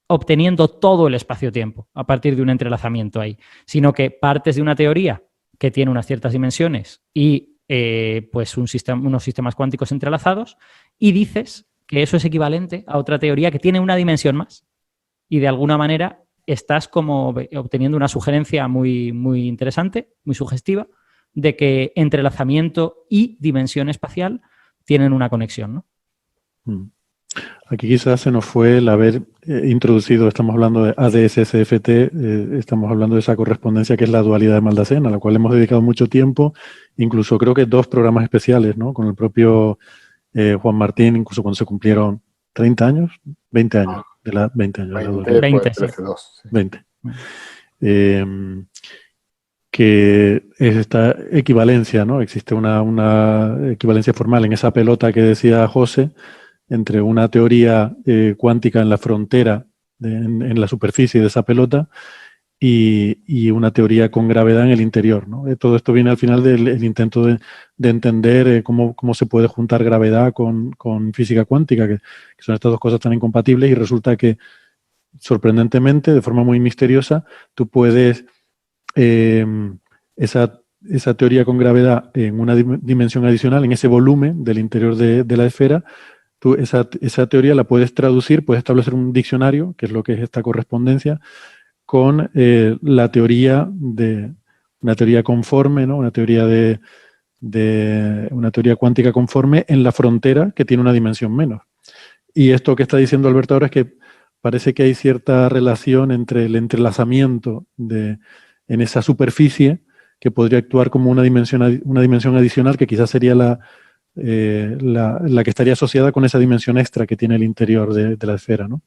obteniendo todo el espacio-tiempo a partir de un entrelazamiento ahí, sino que partes de una teoría que tiene unas ciertas dimensiones y pues unos sistemas cuánticos entrelazados y dices que eso es equivalente a otra teoría que tiene una dimensión más y de alguna manera estás como obteniendo una sugerencia muy, muy interesante, muy sugestiva, de que entrelazamiento y dimensión espacial tienen una conexión, ¿no? Aquí quizás se nos fue el haber introducido, estamos hablando de ADS-CFT, estamos hablando de esa correspondencia que es la dualidad de Maldacena, a la cual hemos dedicado mucho tiempo, incluso creo que 2 programas especiales, ¿no? Con el propio Juan Martín, incluso cuando se cumplieron 30 años, 20 años, de la 20 años. 20, sí. 20. Que es esta equivalencia, ¿no? Existe una equivalencia formal en esa pelota que decía José, entre una teoría cuántica en la frontera, en la superficie de esa pelota, y una teoría con gravedad en el interior, ¿no? Todo esto viene al final del intento de entender cómo se puede juntar gravedad con física cuántica, que son estas dos cosas tan incompatibles, y resulta que, sorprendentemente, de forma muy misteriosa, tú puedes esa teoría con gravedad en una dimensión adicional, en ese volumen del interior de la esfera, tú esa teoría la puedes traducir, puedes establecer un diccionario, que es lo que es esta correspondencia, con una teoría conforme, ¿no? Una teoría cuántica conforme en la frontera que tiene una dimensión menos. Y esto que está diciendo Alberto ahora es que parece que hay cierta relación entre el entrelazamiento en esa superficie que podría actuar como una dimensión adicional que quizás sería la que estaría asociada con esa dimensión extra que tiene el interior de la esfera, ¿no?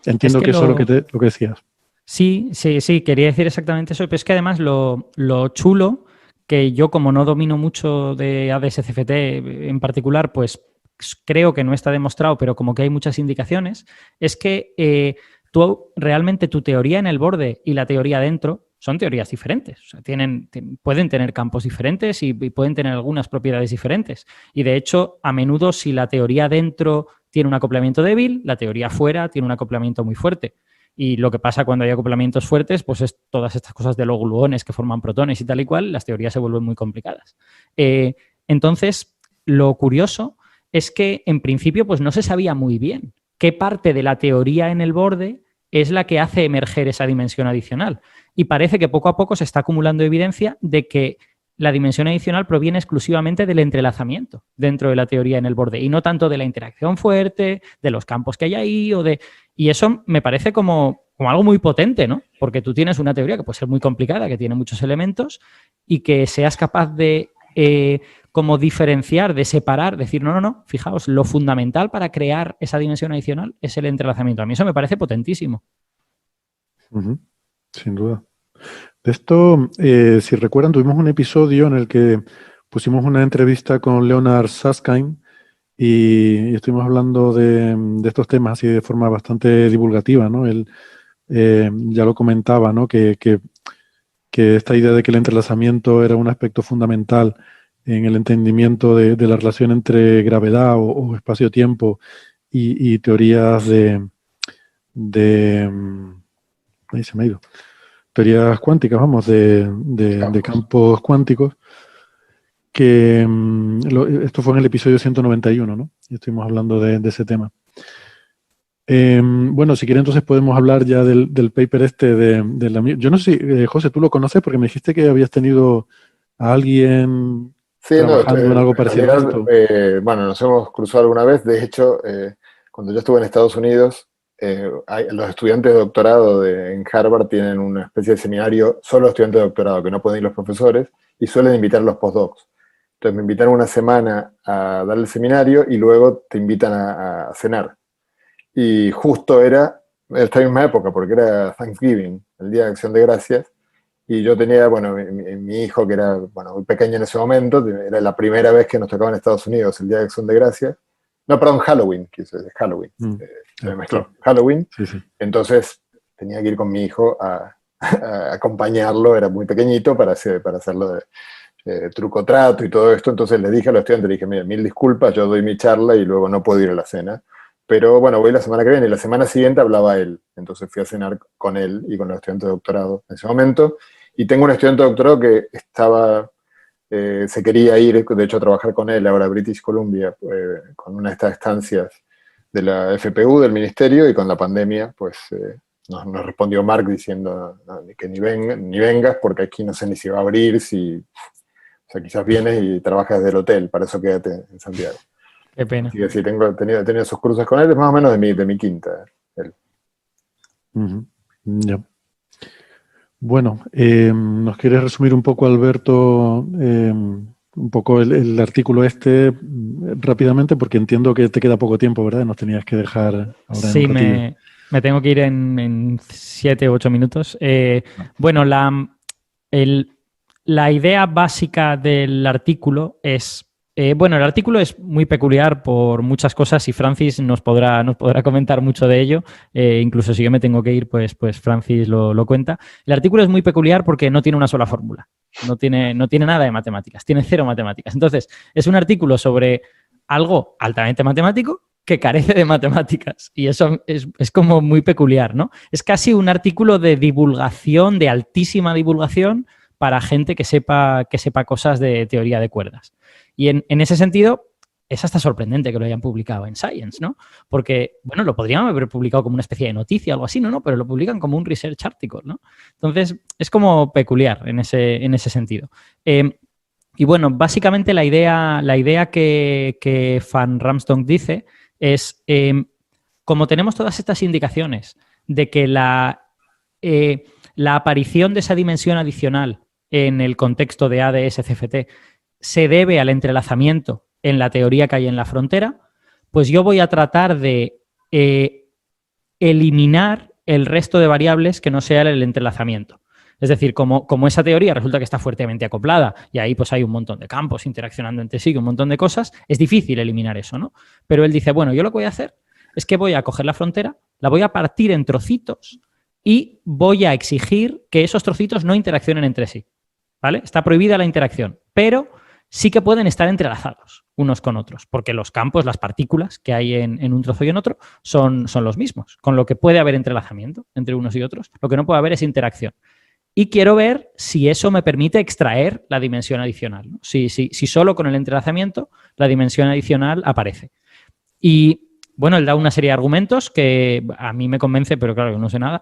Entiendo que eso es lo que decías. Sí, quería decir exactamente eso, pero es que además lo chulo, que yo como no domino mucho de ADS-CFT en particular, pues creo que no está demostrado, pero como que hay muchas indicaciones, es que realmente tu teoría en el borde y la teoría dentro son teorías diferentes. O sea, pueden tener campos diferentes y pueden tener algunas propiedades diferentes. Y de hecho, a menudo si la teoría dentro tiene un acoplamiento débil, la teoría fuera tiene un acoplamiento muy fuerte. Y lo que pasa cuando hay acoplamientos fuertes, pues es todas estas cosas de los gluones que forman protones y tal y cual, las teorías se vuelven muy complicadas. Entonces, lo curioso es que en principio pues no se sabía muy bien qué parte de la teoría en el borde es la que hace emerger esa dimensión adicional. Y parece que poco a poco se está acumulando evidencia de que la dimensión adicional proviene exclusivamente del entrelazamiento dentro de la teoría en el borde y no tanto de la interacción fuerte, de los campos que hay ahí Y eso me parece como algo muy potente, ¿no? Porque tú tienes una teoría que puede ser muy complicada, que tiene muchos elementos y que seas capaz de como diferenciar, de separar, decir, no, fijaos, lo fundamental para crear esa dimensión adicional es el entrelazamiento. A mí eso me parece potentísimo. Sin duda. De esto, si recuerdan, tuvimos un episodio en el que pusimos una entrevista con Leonard Susskind y estuvimos hablando de estos temas así de forma bastante divulgativa, ¿no? Él ya lo comentaba, ¿no? Que esta idea de que el entrelazamiento era un aspecto fundamental en el entendimiento de la relación entre gravedad o espacio-tiempo y teorías ahí se me ha ido. Teorías cuánticas, vamos, de campos cuánticos, que esto fue en el episodio 191, ¿no? Y estuvimos hablando de ese tema. Bueno, si quiere entonces podemos hablar ya del paper yo no sé si, José, tú lo conoces porque me dijiste que habías tenido a alguien trabajando en algo parecido a esto. Bueno, nos hemos cruzado alguna vez. De hecho, cuando yo estuve en Estados Unidos, los estudiantes de doctorado en Harvard tienen una especie de seminario, solo estudiantes de doctorado, que no pueden ir los profesores, y suelen invitar a los postdocs. Entonces me invitaron una semana a dar el seminario y luego te invitan a cenar. Y justo era esta misma época, porque era Thanksgiving, el Día de Acción de Gracias, y yo tenía, bueno, mi hijo, que era, bueno, muy pequeño en ese momento, era la primera vez que nos tocaba en Estados Unidos el Día de Acción de Gracias. No, perdón, Halloween, Halloween. Se me mezcló. Halloween. Sí. Entonces tenía que ir con mi hijo a acompañarlo, era muy pequeñito, para hacerlo de truco trato y todo esto. Entonces le dije a los estudiantes, le dije, mira, 1000 disculpas, yo doy mi charla y luego no puedo ir a la cena. Pero bueno, voy la semana que viene, y la semana siguiente hablaba él. Entonces fui a cenar con él y con los estudiantes de doctorado en ese momento. Y tengo un estudiante de doctorado que se quería ir, de hecho, a trabajar con él ahora a British Columbia, con una de estas estancias de la FPU, del ministerio, y con la pandemia, pues nos respondió Mark diciendo que ni vengas, porque aquí no sé ni si va a abrir, o sea, quizás vienes y trabajas desde el hotel, para eso quédate en Santiago. Qué pena. Así que sí, he tenido esos cruces con él, es más o menos de mi quinta. Él. Ya. Bueno, ¿nos quieres resumir un poco, Alberto, un poco el artículo rápidamente? Porque entiendo que te queda poco tiempo, ¿verdad? Nos tenías que dejar ahora. Sí, me tengo que ir en 7 u 8 minutos. Bueno, la idea básica del artículo es... bueno, el artículo es muy peculiar por muchas cosas y Francis nos podrá comentar mucho de ello. Incluso si yo me tengo que ir, pues Francis lo cuenta. El artículo es muy peculiar porque no tiene una sola fórmula. No tiene nada de matemáticas. Tiene 0 matemáticas. Entonces, es un artículo sobre algo altamente matemático que carece de matemáticas. Y eso es como muy peculiar, ¿no? Es casi un artículo de divulgación, de altísima divulgación, para gente que sepa cosas de teoría de cuerdas. Y en ese sentido, es hasta sorprendente que lo hayan publicado en Science, ¿no? Porque, bueno, lo podrían haber publicado como una especie de noticia o algo así, ¿no? Pero lo publican como un research article, ¿no? Entonces, es como peculiar en ese sentido. Y bueno, básicamente la idea que Van Ramsdonk dice es, como tenemos todas estas indicaciones de que la aparición de esa dimensión adicional en el contexto de ADS-CFT se debe al entrelazamiento en la teoría que hay en la frontera, pues yo voy a tratar de eliminar el resto de variables que no sea el entrelazamiento. Es decir, como esa teoría resulta que está fuertemente acoplada y ahí pues hay un montón de campos interaccionando entre sí, un montón de cosas, es difícil eliminar eso, ¿no? Pero él dice, bueno, yo lo que voy a hacer es que voy a coger la frontera, la voy a partir en trocitos y voy a exigir que esos trocitos no interaccionen entre sí. ¿Vale? Está prohibida la interacción, pero sí que pueden estar entrelazados unos con otros, porque los campos, las partículas que hay en un trozo y en otro son los mismos, con lo que puede haber entrelazamiento entre unos y otros. Lo que no puede haber es interacción. Y quiero ver si eso me permite extraer la dimensión adicional, ¿no? Si solo con el entrelazamiento la dimensión adicional aparece. Y bueno, él da una serie de argumentos que a mí me convence, pero claro, yo no sé nada.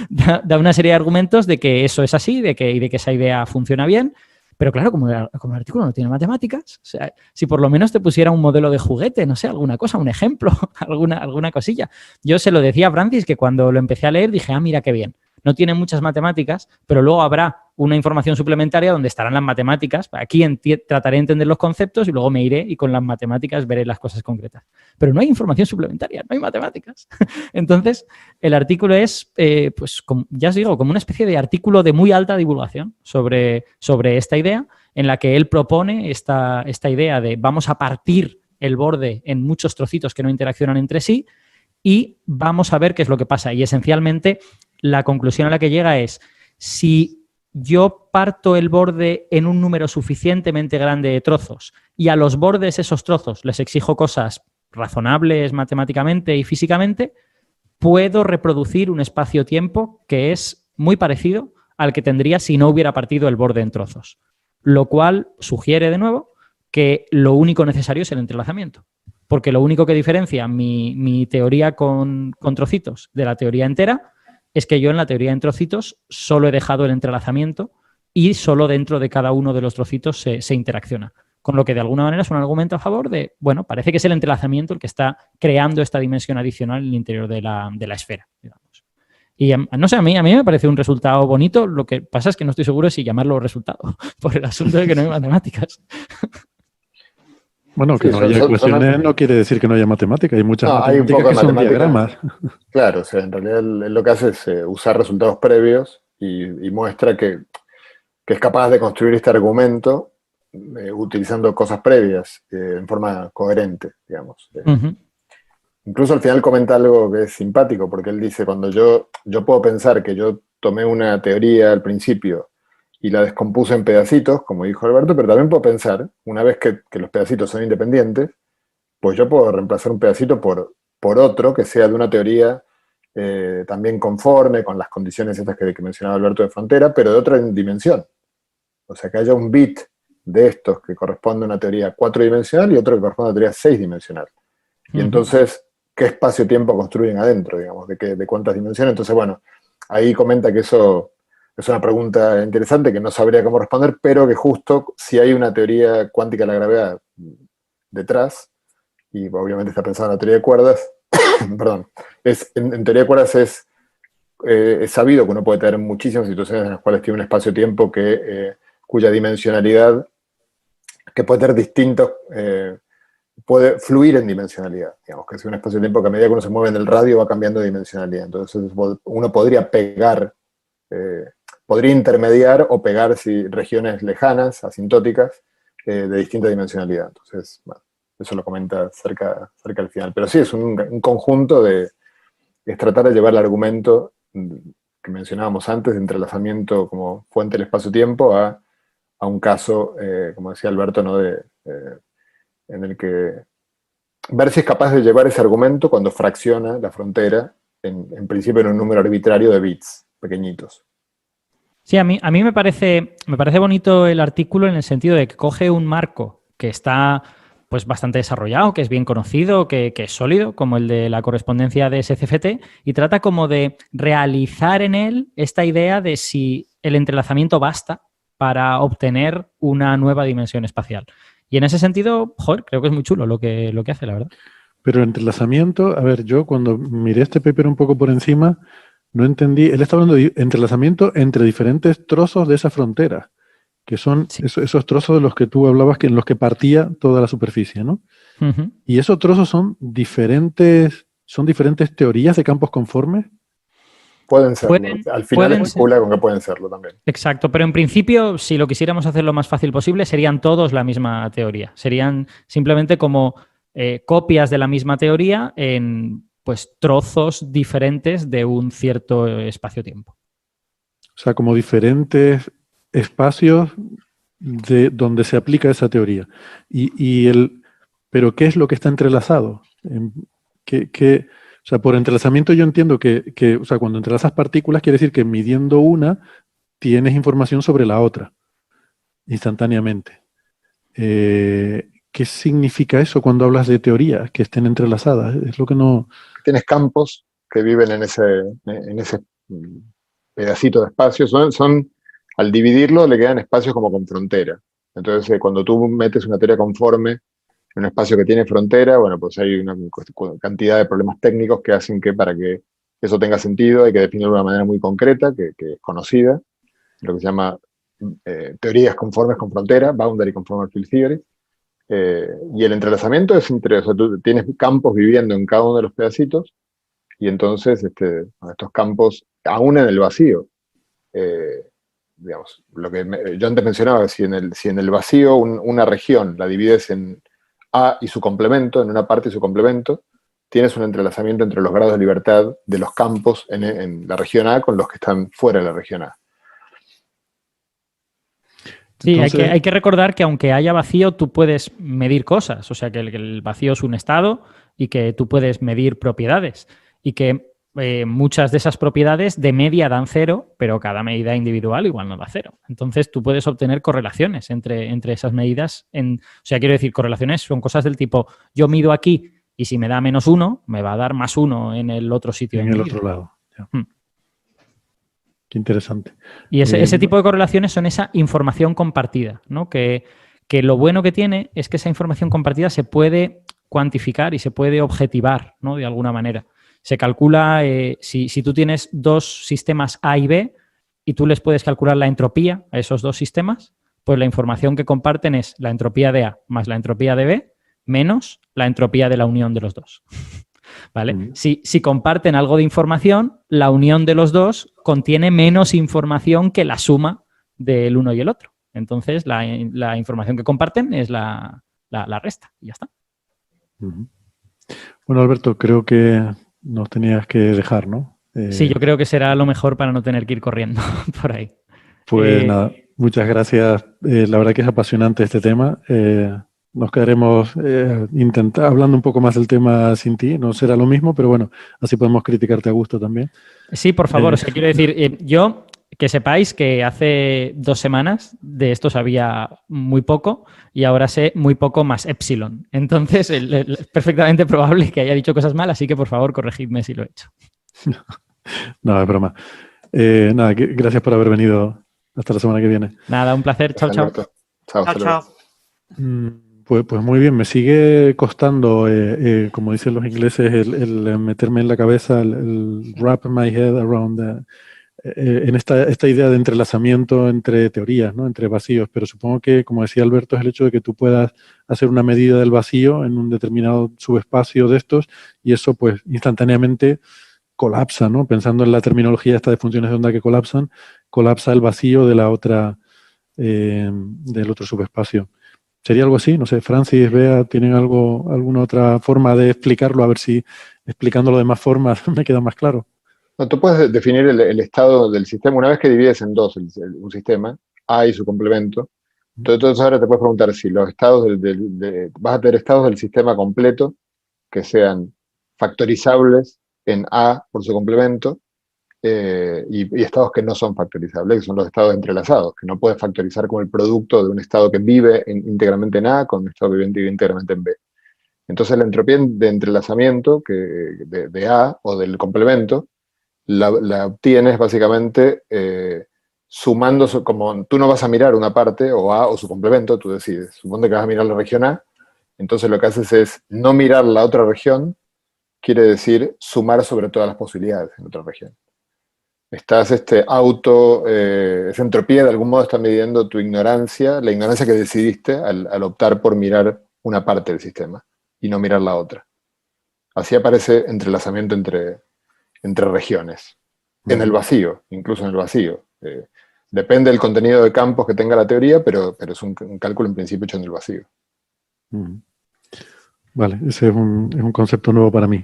Da una serie de argumentos de que eso es así y de que esa idea funciona bien, Pero claro, como el artículo no tiene matemáticas, o sea, si por lo menos te pusiera un modelo de juguete, no sé, alguna cosa, un ejemplo, alguna cosilla. Yo se lo decía a Francis que cuando lo empecé a leer dije, mira qué bien. No tiene muchas matemáticas, pero luego habrá una información suplementaria donde estarán las matemáticas. Aquí trataré de entender los conceptos y luego me iré y con las matemáticas veré las cosas concretas. Pero no hay información suplementaria, no hay matemáticas. Entonces, el artículo es, pues ya os digo, como una especie de artículo de muy alta divulgación sobre esta idea, en la que él propone esta idea de vamos a partir el borde en muchos trocitos que no interaccionan entre sí y vamos a ver qué es lo que pasa. Y esencialmente la conclusión a la que llega es, si yo parto el borde en un número suficientemente grande de trozos y a los bordes esos trozos les exijo cosas razonables matemáticamente y físicamente, puedo reproducir un espacio-tiempo que es muy parecido al que tendría si no hubiera partido el borde en trozos. Lo cual sugiere, de nuevo, que lo único necesario es el entrelazamiento. Porque lo único que diferencia mi teoría con trocitos de la teoría entera es que yo en la teoría en trocitos solo he dejado el entrelazamiento y solo dentro de cada uno de los trocitos se interacciona. Con lo que de alguna manera es un argumento a favor de, bueno, parece que es el entrelazamiento el que está creando esta dimensión adicional en el interior de la esfera, digamos. Y no sé, a mí me parece un resultado bonito. Lo que pasa es que no estoy seguro de si llamarlo resultado, por el asunto de que no hay matemáticas. Bueno, que no haya ecuaciones no quiere decir que no haya matemática. Hay muchas matemáticas que son diagramas. Claro, o sea, en realidad él lo que hace es usar resultados previos y muestra que es capaz de construir este argumento utilizando cosas previas en forma coherente, digamos. Incluso al final comenta algo que es simpático, porque él dice, cuando yo puedo pensar que yo tomé una teoría al principio y la descompuse en pedacitos, como dijo Alberto, pero también puedo pensar, una vez que los pedacitos son independientes, pues yo puedo reemplazar un pedacito por otro que sea de una teoría también conforme con las condiciones estas que mencionaba Alberto de frontera, pero de otra dimensión. O sea, que haya un bit de estos que corresponde a una teoría 4-dimensional y otro que corresponde a una teoría 6-dimensional. Y entonces, ¿qué espacio-tiempo construyen adentro, digamos? ¿De cuántas dimensiones? Entonces, bueno, ahí comenta que eso es una pregunta interesante que no sabría cómo responder, pero que justo si hay una teoría cuántica de la gravedad detrás, y obviamente está pensada en la teoría de cuerdas, perdón, en teoría de cuerdas es sabido que uno puede tener muchísimas situaciones en las cuales tiene un espacio-tiempo cuya dimensionalidad, que puede tener distintos, puede fluir en dimensionalidad, digamos, que es un espacio-tiempo que a medida que uno se mueve en el radio va cambiando de dimensionalidad. Entonces uno podría pegar, podría intermediar o pegar regiones lejanas, asintóticas, de distinta dimensionalidad. Entonces, bueno, eso lo comenta cerca al final. Pero sí, es un conjunto es tratar de llevar el argumento que mencionábamos antes, de entrelazamiento como fuente del espacio-tiempo, a un caso, como decía Alberto, ¿no? En el que ver si es capaz de llevar ese argumento cuando fracciona la frontera, en principio en un número arbitrario de bits pequeñitos. Sí, a mí me parece bonito el artículo en el sentido de que coge un marco que está pues bastante desarrollado, que es bien conocido, que es sólido, como el de la correspondencia de SCFT, y trata como de realizar en él esta idea de si el entrelazamiento basta para obtener una nueva dimensión espacial. Y en ese sentido, joder, creo que es muy chulo lo que hace, la verdad. Pero el entrelazamiento, a ver, yo cuando miré este paper un poco por encima, no entendí, él está hablando de entrelazamiento entre diferentes trozos de esa frontera, que son esos trozos de los que tú hablabas, en los que partía toda la superficie, ¿no? Uh-huh. Y esos trozos son diferentes teorías de campos conformes. Pueden serlo. Al final especula con que pueden serlo también. Exacto, pero en principio, si lo quisiéramos hacer lo más fácil posible, serían todos la misma teoría. Serían simplemente como copias de la misma teoría en pues trozos diferentes de un cierto espacio-tiempo. O sea, como diferentes espacios de donde se aplica esa teoría. Pero ¿qué es lo que está entrelazado? O sea, por entrelazamiento yo entiendo que o sea, cuando entrelazas partículas quiere decir que midiendo una tienes información sobre la otra instantáneamente. ¿Qué significa eso cuando hablas de teorías que estén entrelazadas? Es lo que no... Tienes campos que viven en ese pedacito de espacio. Son al dividirlo le quedan espacios como con frontera. Entonces, cuando tú metes una teoría conforme en un espacio que tiene frontera, bueno, pues hay una cantidad de problemas técnicos que hacen que para que eso tenga sentido hay que definirlo de una manera muy concreta, que es conocida, lo que se llama teorías conformes con frontera, Boundary Conformal Field Theory. Y el entrelazamiento es entre, o sea, tú tienes campos viviendo en cada uno de los pedacitos, y entonces estos campos, aún en el vacío, digamos, lo que yo antes mencionaba, si en el vacío una región la divides en A y su complemento, en una parte y su complemento, tienes un entrelazamiento entre los grados de libertad de los campos en la región A con los que están fuera de la región A. Sí, Entonces, hay que recordar que aunque haya vacío, tú puedes medir cosas. O sea, que el vacío es un estado y que tú puedes medir propiedades. Y que muchas de esas propiedades de media dan 0, pero cada medida individual igual no da 0. Entonces, tú puedes obtener correlaciones entre esas medidas. O sea, quiero decir, correlaciones son cosas del tipo, yo mido aquí y si me da -1, me va a dar +1 en el otro sitio. en el otro lado. Ya. Qué interesante. Y ese tipo de correlaciones son esa información compartida, ¿no? Que lo bueno que tiene es que esa información compartida se puede cuantificar y se puede objetivar, ¿no? De alguna manera. Se calcula, si tú tienes dos sistemas A y B y tú les puedes calcular la entropía a esos dos sistemas, pues la información que comparten es la entropía de A más la entropía de B menos la entropía de la unión de los dos. ¿Vale? Si comparten algo de información, la unión de los dos contiene menos información que la suma del uno y el otro. Entonces, la información que comparten es la resta y ya está. Bueno, Alberto, creo que nos tenías que dejar, ¿no? Sí, yo creo que será lo mejor para no tener que ir corriendo por ahí. Pues nada, muchas gracias. La verdad que es apasionante este tema. Nos quedaremos hablando un poco más del tema sin ti. No será lo mismo, pero bueno, así podemos criticarte a gusto también. Sí, por favor. O sea, quiero decir, yo que sepáis que hace 2 semanas de esto sabía muy poco y ahora sé muy poco más epsilon. Entonces, es perfectamente probable que haya dicho cosas mal, así que por favor, corregidme si lo he hecho. No, es broma. Nada, gracias por haber venido. Hasta la semana que viene. Nada, un placer. Chao, chao. Chao. Pues muy bien, me sigue costando, como dicen los ingleses, el meterme en la cabeza, el wrap my head around en esta idea de entrelazamiento entre teorías, ¿no? Entre vacíos, pero supongo que, como decía Alberto, es el hecho de que tú puedas hacer una medida del vacío en un determinado subespacio de estos y eso pues instantáneamente colapsa, ¿no? Pensando en la terminología esta de funciones de onda que colapsan, colapsa el vacío de la otra, del otro subespacio. ¿Sería algo así? No sé, Francis, Bea, ¿tienen alguna otra forma de explicarlo? A ver si explicándolo de más formas me queda más claro. No, tú puedes definir el estado del sistema. Una vez que divides en dos un sistema, A y su complemento, entonces ahora te puedes preguntar si los estados vas a tener estados del sistema completo que sean factorizables en A por su complemento y estados que no son factorizables, que son los estados entrelazados, que no puedes factorizar como el producto de un estado que vive íntegramente en A con un estado que vive íntegramente en B. Entonces la entropía de entrelazamiento de A o del complemento la obtienes básicamente sumando, como tú no vas a mirar una parte o A o su complemento, tú decides, suponte que vas a mirar la región A, entonces lo que haces es no mirar la otra región, quiere decir sumar sobre todas las posibilidades en otra región. Estás esa entropía de algún modo está midiendo tu ignorancia, la ignorancia que decidiste al optar por mirar una parte del sistema y no mirar la otra. Así aparece entrelazamiento entre regiones. En el vacío, incluso en el vacío. Depende del contenido de campos que tenga la teoría, pero es un cálculo en principio hecho en el vacío. Vale, ese es un concepto nuevo para mí.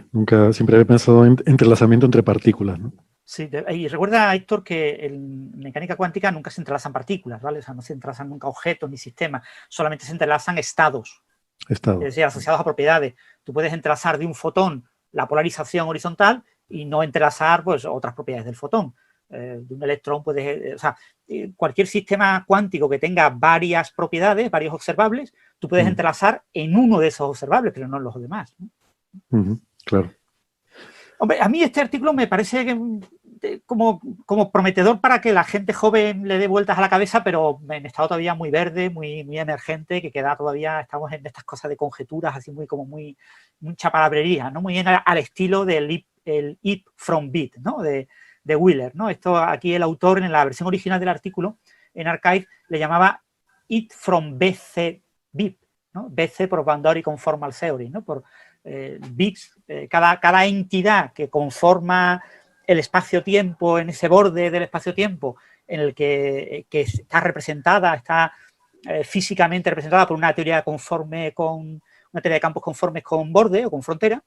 Siempre había pensado en entrelazamiento entre partículas, ¿no? Sí, y recuerda, Héctor, que en mecánica cuántica nunca se entrelazan partículas, ¿vale? O sea, no se entrelazan nunca objetos ni sistemas, solamente se entrelazan estados. Es decir, asociados a propiedades. Tú puedes entrelazar de un fotón la polarización horizontal y no entrelazar pues, otras propiedades del fotón. De un electrón puedes... cualquier sistema cuántico que tenga varias propiedades, varios observables, tú puedes entrelazar en uno de esos observables, pero no en los demás, ¿no? Claro. Hombre, a mí este artículo me parece como prometedor para que la gente joven le dé vueltas a la cabeza, pero en estado todavía muy verde, muy emergente, que queda todavía, estamos en estas cosas de conjeturas, así mucha palabrería, ¿no? Muy al estilo del It from Bit, ¿no? De Wheeler, ¿no? Esto aquí el autor, en la versión original del artículo, en Archive, le llamaba It from BC Bit, ¿no? BC por Boundary Conformal Theory, ¿no? Por bits, cada entidad que conforma el espacio-tiempo, en ese borde del espacio-tiempo en el que está representada, está físicamente representada por una teoría conforme con una teoría de campos conformes con borde o con frontera,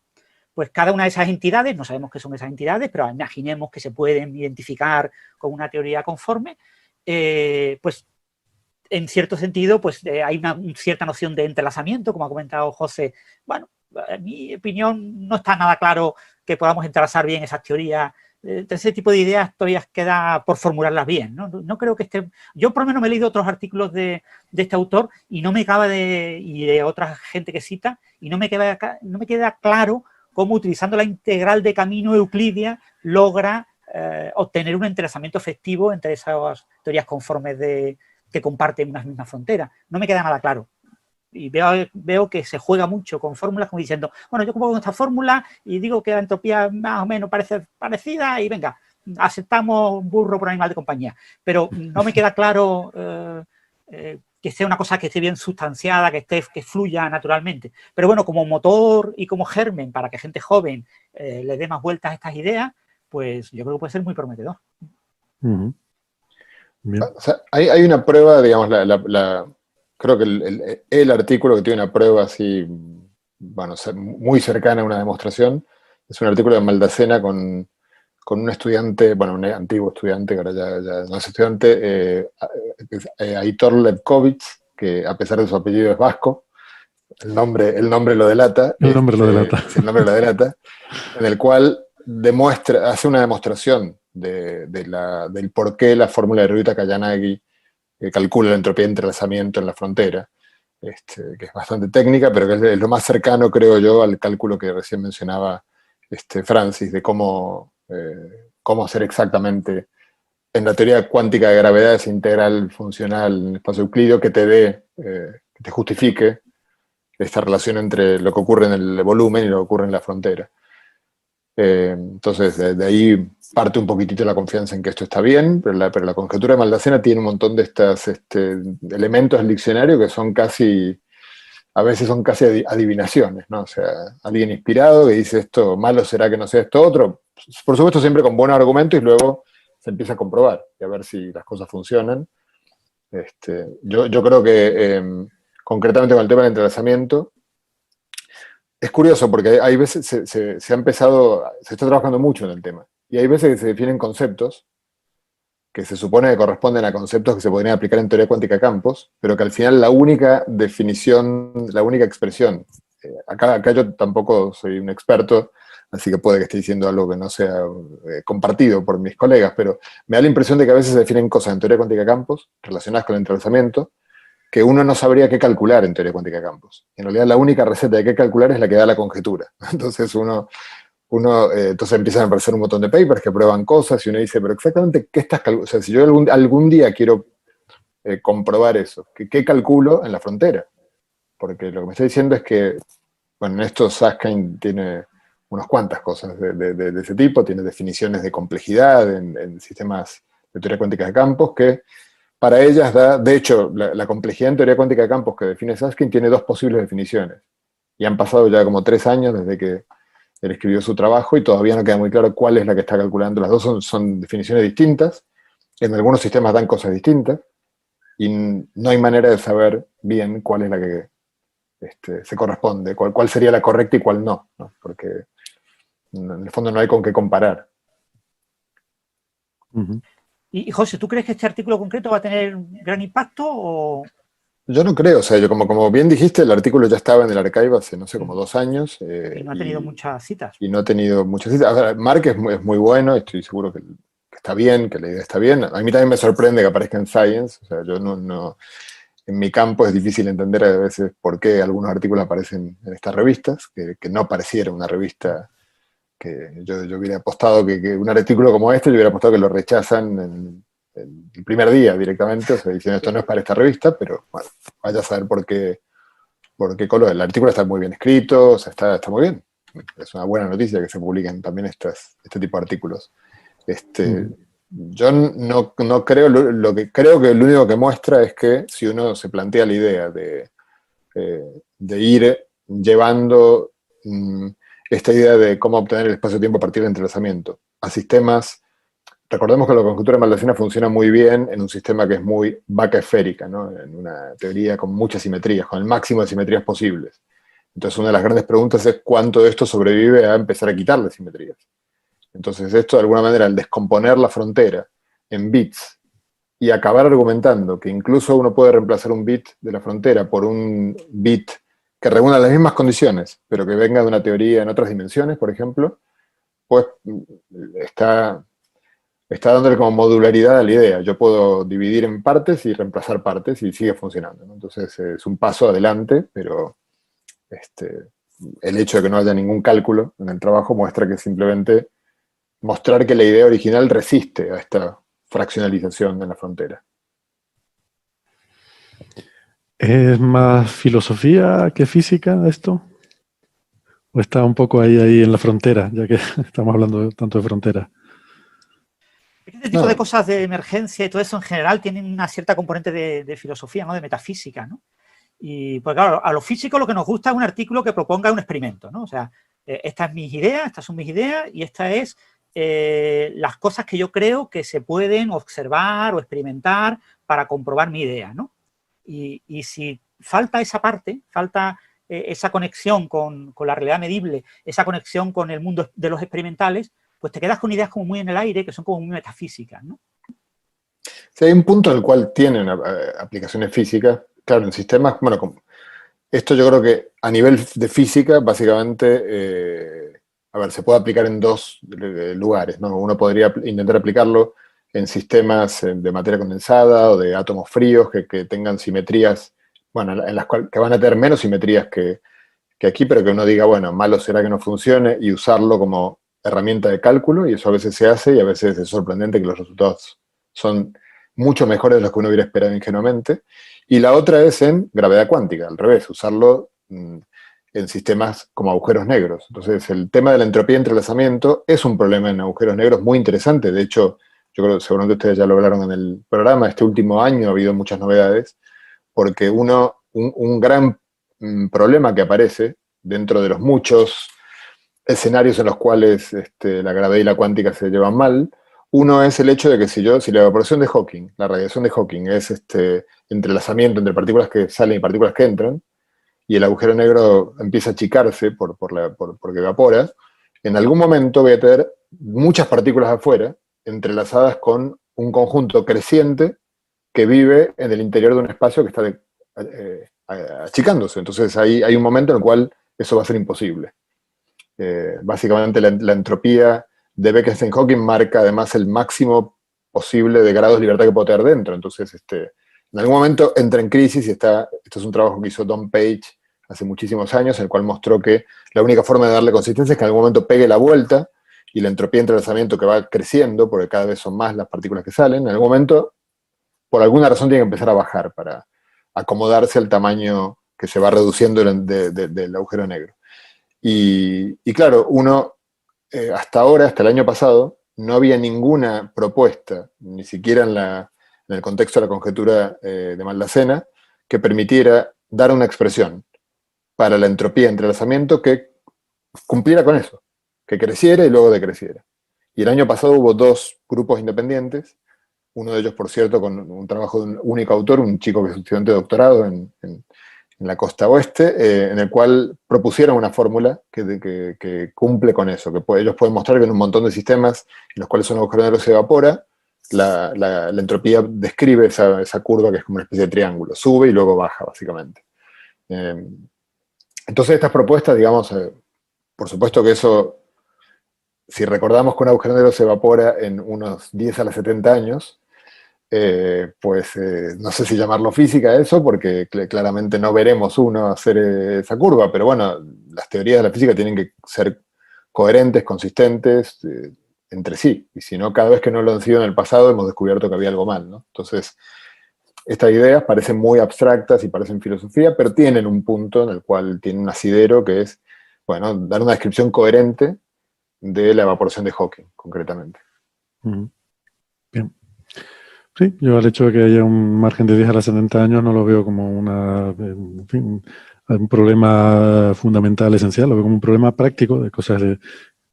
pues cada una de esas entidades, no sabemos qué son esas entidades, pero imaginemos que se pueden identificar con una teoría conforme, pues en cierto sentido, pues hay una cierta noción de entrelazamiento, como ha comentado José. Bueno, en mi opinión no está nada claro que podamos entrelazar bien esas teorías. Ese tipo de ideas todavía queda por formularlas bien, ¿no? No creo que esté... Yo por lo menos me he leído otros artículos de este autor y no me acaba y de otra gente que cita, y no me queda claro cómo, utilizando la integral de camino euclidia, logra obtener un entrelazamiento efectivo entre esas teorías conformes que comparten unas mismas fronteras. No me queda nada claro. Y veo que se juega mucho con fórmulas, como diciendo, bueno, yo pongo esta fórmula y digo que la entropía más o menos parece parecida y venga, aceptamos burro por animal de compañía. Pero no me queda claro que sea una cosa que esté bien sustanciada, que fluya naturalmente. Pero bueno, como motor y como germen para que gente joven le dé más vueltas a estas ideas, pues yo creo que puede ser muy prometedor. Bien. O sea, hay una prueba, digamos, creo que el artículo que tiene una prueba así, bueno, muy cercana a una demostración, es un artículo de Maldacena con un estudiante, bueno, un antiguo estudiante, que ahora ya no es estudiante, Aitor Levkovich, que a pesar de su apellido es vasco, el nombre lo delata. El nombre lo delata. Sí, el nombre lo delata, en el cual hace una demostración del por qué la fórmula de Ryuta-Kayanagi calcula la entropía de entrelazamiento en la frontera, que es bastante técnica, pero que es lo más cercano, creo yo, al cálculo que recién mencionaba Francis, de cómo hacer exactamente en la teoría cuántica de gravedad esa integral funcional en el espacio euclídeo que te justifique esta relación entre lo que ocurre en el volumen y lo que ocurre en la frontera. Entonces, de ahí parte un poquitito la confianza en que esto está bien, pero la conjetura de Maldacena tiene un montón de estos elementos del diccionario que son a veces son casi adivinaciones, ¿no? O sea, alguien inspirado que dice esto malo será que no sea esto otro, por supuesto siempre con buenos argumentos, y luego se empieza a comprobar y a ver si las cosas funcionan. Yo creo que concretamente con el tema del entrelazamiento, es curioso porque hay veces se está trabajando mucho en el tema, y hay veces que se definen conceptos que se supone que corresponden a conceptos que se podrían aplicar en teoría cuántica de campos, pero que al final la única definición, la única expresión, acá yo tampoco soy un experto, así que puede que esté diciendo algo que no sea compartido por mis colegas, pero me da la impresión de que a veces se definen cosas en teoría cuántica de campos relacionadas con el entrelazamiento, que uno no sabría qué calcular en teoría cuántica de campos. En realidad la única receta de qué calcular es la que da la conjetura. Entonces entonces empiezan a aparecer un montón de papers que prueban cosas y uno dice, pero exactamente qué estás calculando. O sea, si yo algún día quiero comprobar eso, ¿qué calculo en la frontera? Porque lo que me está diciendo es que, bueno, en esto Susskind tiene unas cuantas cosas de ese tipo, tiene definiciones de complejidad en sistemas de teoría cuántica de campos que para ellas de hecho, la complejidad en teoría cuántica de campos que define Susskind tiene dos posibles definiciones. Y han pasado ya como 3 años desde que él escribió su trabajo y todavía no queda muy claro cuál es la que está calculando. Las dos son definiciones distintas. En algunos sistemas dan cosas distintas y no hay manera de saber bien cuál es la que se corresponde, cuál sería la correcta y cuál no, ¿no? Porque en el fondo no hay con qué comparar. Uh-huh. Y José, ¿tú crees que este artículo concreto va a tener un gran impacto o...? Yo no creo, o sea, como bien dijiste, el artículo ya estaba en el archive hace, no sé, como 2 años. Y no ha tenido muchas citas. Y no ha tenido muchas citas. A ver, Mark es muy bueno, estoy seguro que está bien, que la idea está bien. A mí también me sorprende que aparezca en Science, o sea, yo no en mi campo es difícil entender a veces por qué algunos artículos aparecen en estas revistas, que no pareciera una revista yo hubiera apostado que un artículo como este, yo hubiera apostado que lo rechazan en el primer día directamente, o sea, diciendo esto no es para esta revista, pero bueno, vaya a saber por qué color. El artículo está muy bien escrito, o sea, está muy bien. Es una buena noticia que se publiquen también este tipo de artículos. Yo no creo, lo que creo que lo único que muestra es que si uno se plantea la idea de ir llevando esta idea de cómo obtener el espacio-tiempo a partir del entrelazamiento a sistemas. Recordemos que la conjetura de Maldacena funciona muy bien en un sistema que es muy vaca esférica, ¿no? En una teoría con muchas simetrías, con el máximo de simetrías posibles. Entonces una de las grandes preguntas es cuánto de esto sobrevive a empezar a quitarle simetrías. Entonces esto de alguna manera, al descomponer la frontera en bits y acabar argumentando que incluso uno puede reemplazar un bit de la frontera por un bit que reúna las mismas condiciones, pero que venga de una teoría en otras dimensiones, por ejemplo, pues está dándole como modularidad a la idea. Yo puedo dividir en partes y reemplazar partes y sigue funcionando, ¿no? Entonces es un paso adelante, pero el hecho de que no haya ningún cálculo en el trabajo muestra que simplemente mostrar que la idea original resiste a esta fraccionalización de la frontera. ¿Es más filosofía que física esto? ¿O está un poco ahí en la frontera, ya que estamos hablando tanto de frontera? Este tipo de cosas de emergencia y todo eso en general tienen una cierta componente de filosofía, ¿no? De metafísica, ¿no? Y pues claro, a los físicos lo que nos gusta es un artículo que proponga un experimento, ¿no? O sea, estas son mis ideas y esta es las cosas que yo creo que se pueden observar o experimentar para comprobar mi idea, ¿no? Y si falta esa parte, falta esa conexión con la realidad medible, esa conexión con el mundo de los experimentales, pues te quedas con ideas como muy en el aire, que son como muy metafísicas, ¿no? Sí, hay un punto en el cual tienen aplicaciones físicas, claro, en sistemas, bueno, esto yo creo que a nivel de física, básicamente, a ver, se puede aplicar en dos lugares, ¿no? Uno podría intentar aplicarlo en sistemas de materia condensada o de átomos fríos que tengan simetrías, bueno, en las cuales que van a tener menos simetrías que aquí, pero que uno diga, bueno, malo será que no funcione y usarlo como herramienta de cálculo, y eso a veces se hace y a veces es sorprendente que los resultados son mucho mejores de los que uno hubiera esperado ingenuamente. Y la otra es en gravedad cuántica, al revés, usarlo en sistemas como agujeros negros. Entonces, el tema de la entropía de entrelazamiento es un problema en agujeros negros muy interesante. De hecho, yo creo que seguramente ustedes ya lo hablaron en el programa, este último año ha habido muchas novedades, porque un gran problema que aparece dentro de los muchos escenarios en los cuales la gravedad y la cuántica se llevan mal. Uno es el hecho de que si la evaporación de Hawking, la radiación de Hawking es entrelazamiento entre partículas que salen y partículas que entran, y el agujero negro empieza a achicarse porque evapora, en algún momento voy a tener muchas partículas afuera entrelazadas con un conjunto creciente que vive en el interior de un espacio que está achicándose. Entonces hay un momento en el cual eso va a ser imposible. Básicamente la entropía de Bekenstein-Hawking marca además el máximo posible de grados de libertad que puede tener dentro. Entonces, en algún momento entra en crisis y esto es un trabajo que hizo Don Page hace muchísimos años, en el cual mostró que la única forma de darle consistencia es que en algún momento pegue la vuelta y la entropía de entrelazamiento que va creciendo, porque cada vez son más las partículas que salen, en algún momento, por alguna razón, tiene que empezar a bajar para acomodarse al tamaño que se va reduciendo del agujero negro. Y claro, hasta ahora, hasta el año pasado, no había ninguna propuesta, ni siquiera en el contexto de la conjetura de Maldacena, que permitiera dar una expresión para la entropía de entrelazamiento que cumpliera con eso, que creciera y luego decreciera. Y el año pasado hubo dos grupos independientes, uno de ellos, por cierto, con un trabajo de un único autor, un chico que es estudiante de doctorado en la costa oeste, en el cual propusieron una fórmula que cumple con eso, que ellos pueden mostrar que en un montón de sistemas en los cuales un agujero negro se evapora, la entropía describe esa curva que es como una especie de triángulo, sube y luego baja, básicamente. Entonces estas propuestas, digamos, por supuesto que eso, si recordamos que un agujero negro se evapora en unos 10 a las 70 años, no sé si llamarlo física eso, porque claramente no veremos uno hacer esa curva, pero bueno, las teorías de la física tienen que ser coherentes, consistentes entre sí. Y si no, cada vez que no lo han sido en el pasado, hemos descubierto que había algo mal, ¿no? Entonces, estas ideas parecen muy abstractas y parecen filosofía, pero tienen un punto en el cual tienen un asidero que es, bueno, dar una descripción coherente de la evaporación de Hawking, concretamente. Bien. Sí, yo al hecho de que haya un margen de 10 a los 70 años no lo veo como en fin, un problema fundamental, esencial, lo veo como un problema práctico de cosas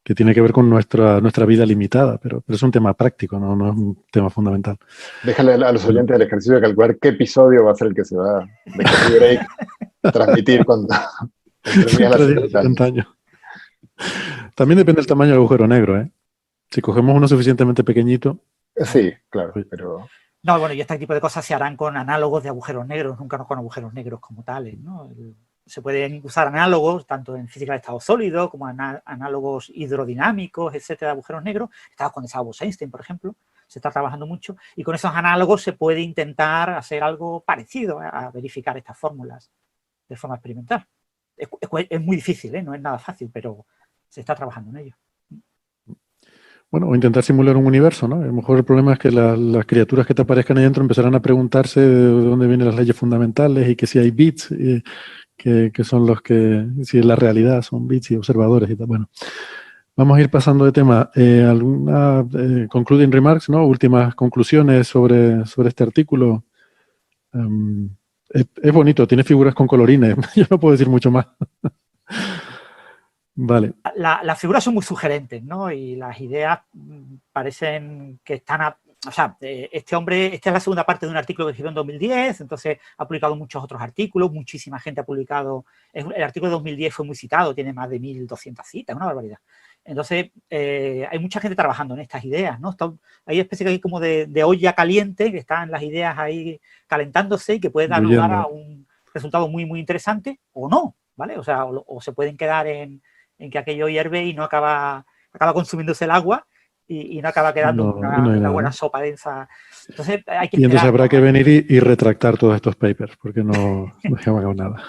que tiene que ver con nuestra vida limitada, pero es un tema práctico, no es un tema fundamental. Déjale a los oyentes del ejercicio de calcular qué episodio va a ser el que se va de Coffee Break a transmitir cuando entre 70 años. También depende del tamaño del agujero negro, ¿eh? Si cogemos uno suficientemente pequeñito... Sí, claro, pero... No, bueno, y este tipo de cosas se harán con análogos de agujeros negros, nunca con agujeros negros como tales, ¿no? Se pueden usar análogos, tanto en física de estado sólido, como análogos hidrodinámicos, etcétera, de agujeros negros. Estaba condensado Bose-Einstein, por ejemplo, se está trabajando mucho, y con esos análogos se puede intentar hacer algo parecido a verificar estas fórmulas de forma experimental. Es muy difícil, ¿eh? No es nada fácil, pero se está trabajando en ello. Bueno, o intentar simular un universo, ¿no? A lo mejor el problema es que las criaturas que te aparezcan ahí dentro empezarán a preguntarse de dónde vienen las leyes fundamentales y que si hay bits, que son los que, si es la realidad, son bits y observadores y tal. Bueno, vamos a ir pasando de tema. ¿Alguna concluding remarks, ¿no? Últimas conclusiones sobre este artículo. Es bonito, tiene figuras con colorines. Yo no puedo decir mucho más. Vale. Las figuras son muy sugerentes, ¿no? Y las ideas parecen que están... O sea, este hombre, esta es la segunda parte de un artículo que escribió en 2010, entonces ha publicado muchos otros artículos, muchísima gente ha publicado... El artículo de 2010 fue muy citado, tiene más de 1.200 citas, una barbaridad. Entonces, hay mucha gente trabajando en estas ideas, ¿no? Hay especies ahí como de olla caliente, que están las ideas ahí calentándose y que puede dar lugar a un resultado muy, muy interesante, o no, ¿vale? O sea, o se pueden quedar en que aquello hierve y no acaba consumiéndose el agua y no acaba quedando una buena sopa densa. Entonces hay que esperar, entonces habrá que venir y retractar todos estos papers, porque no llevan a nada.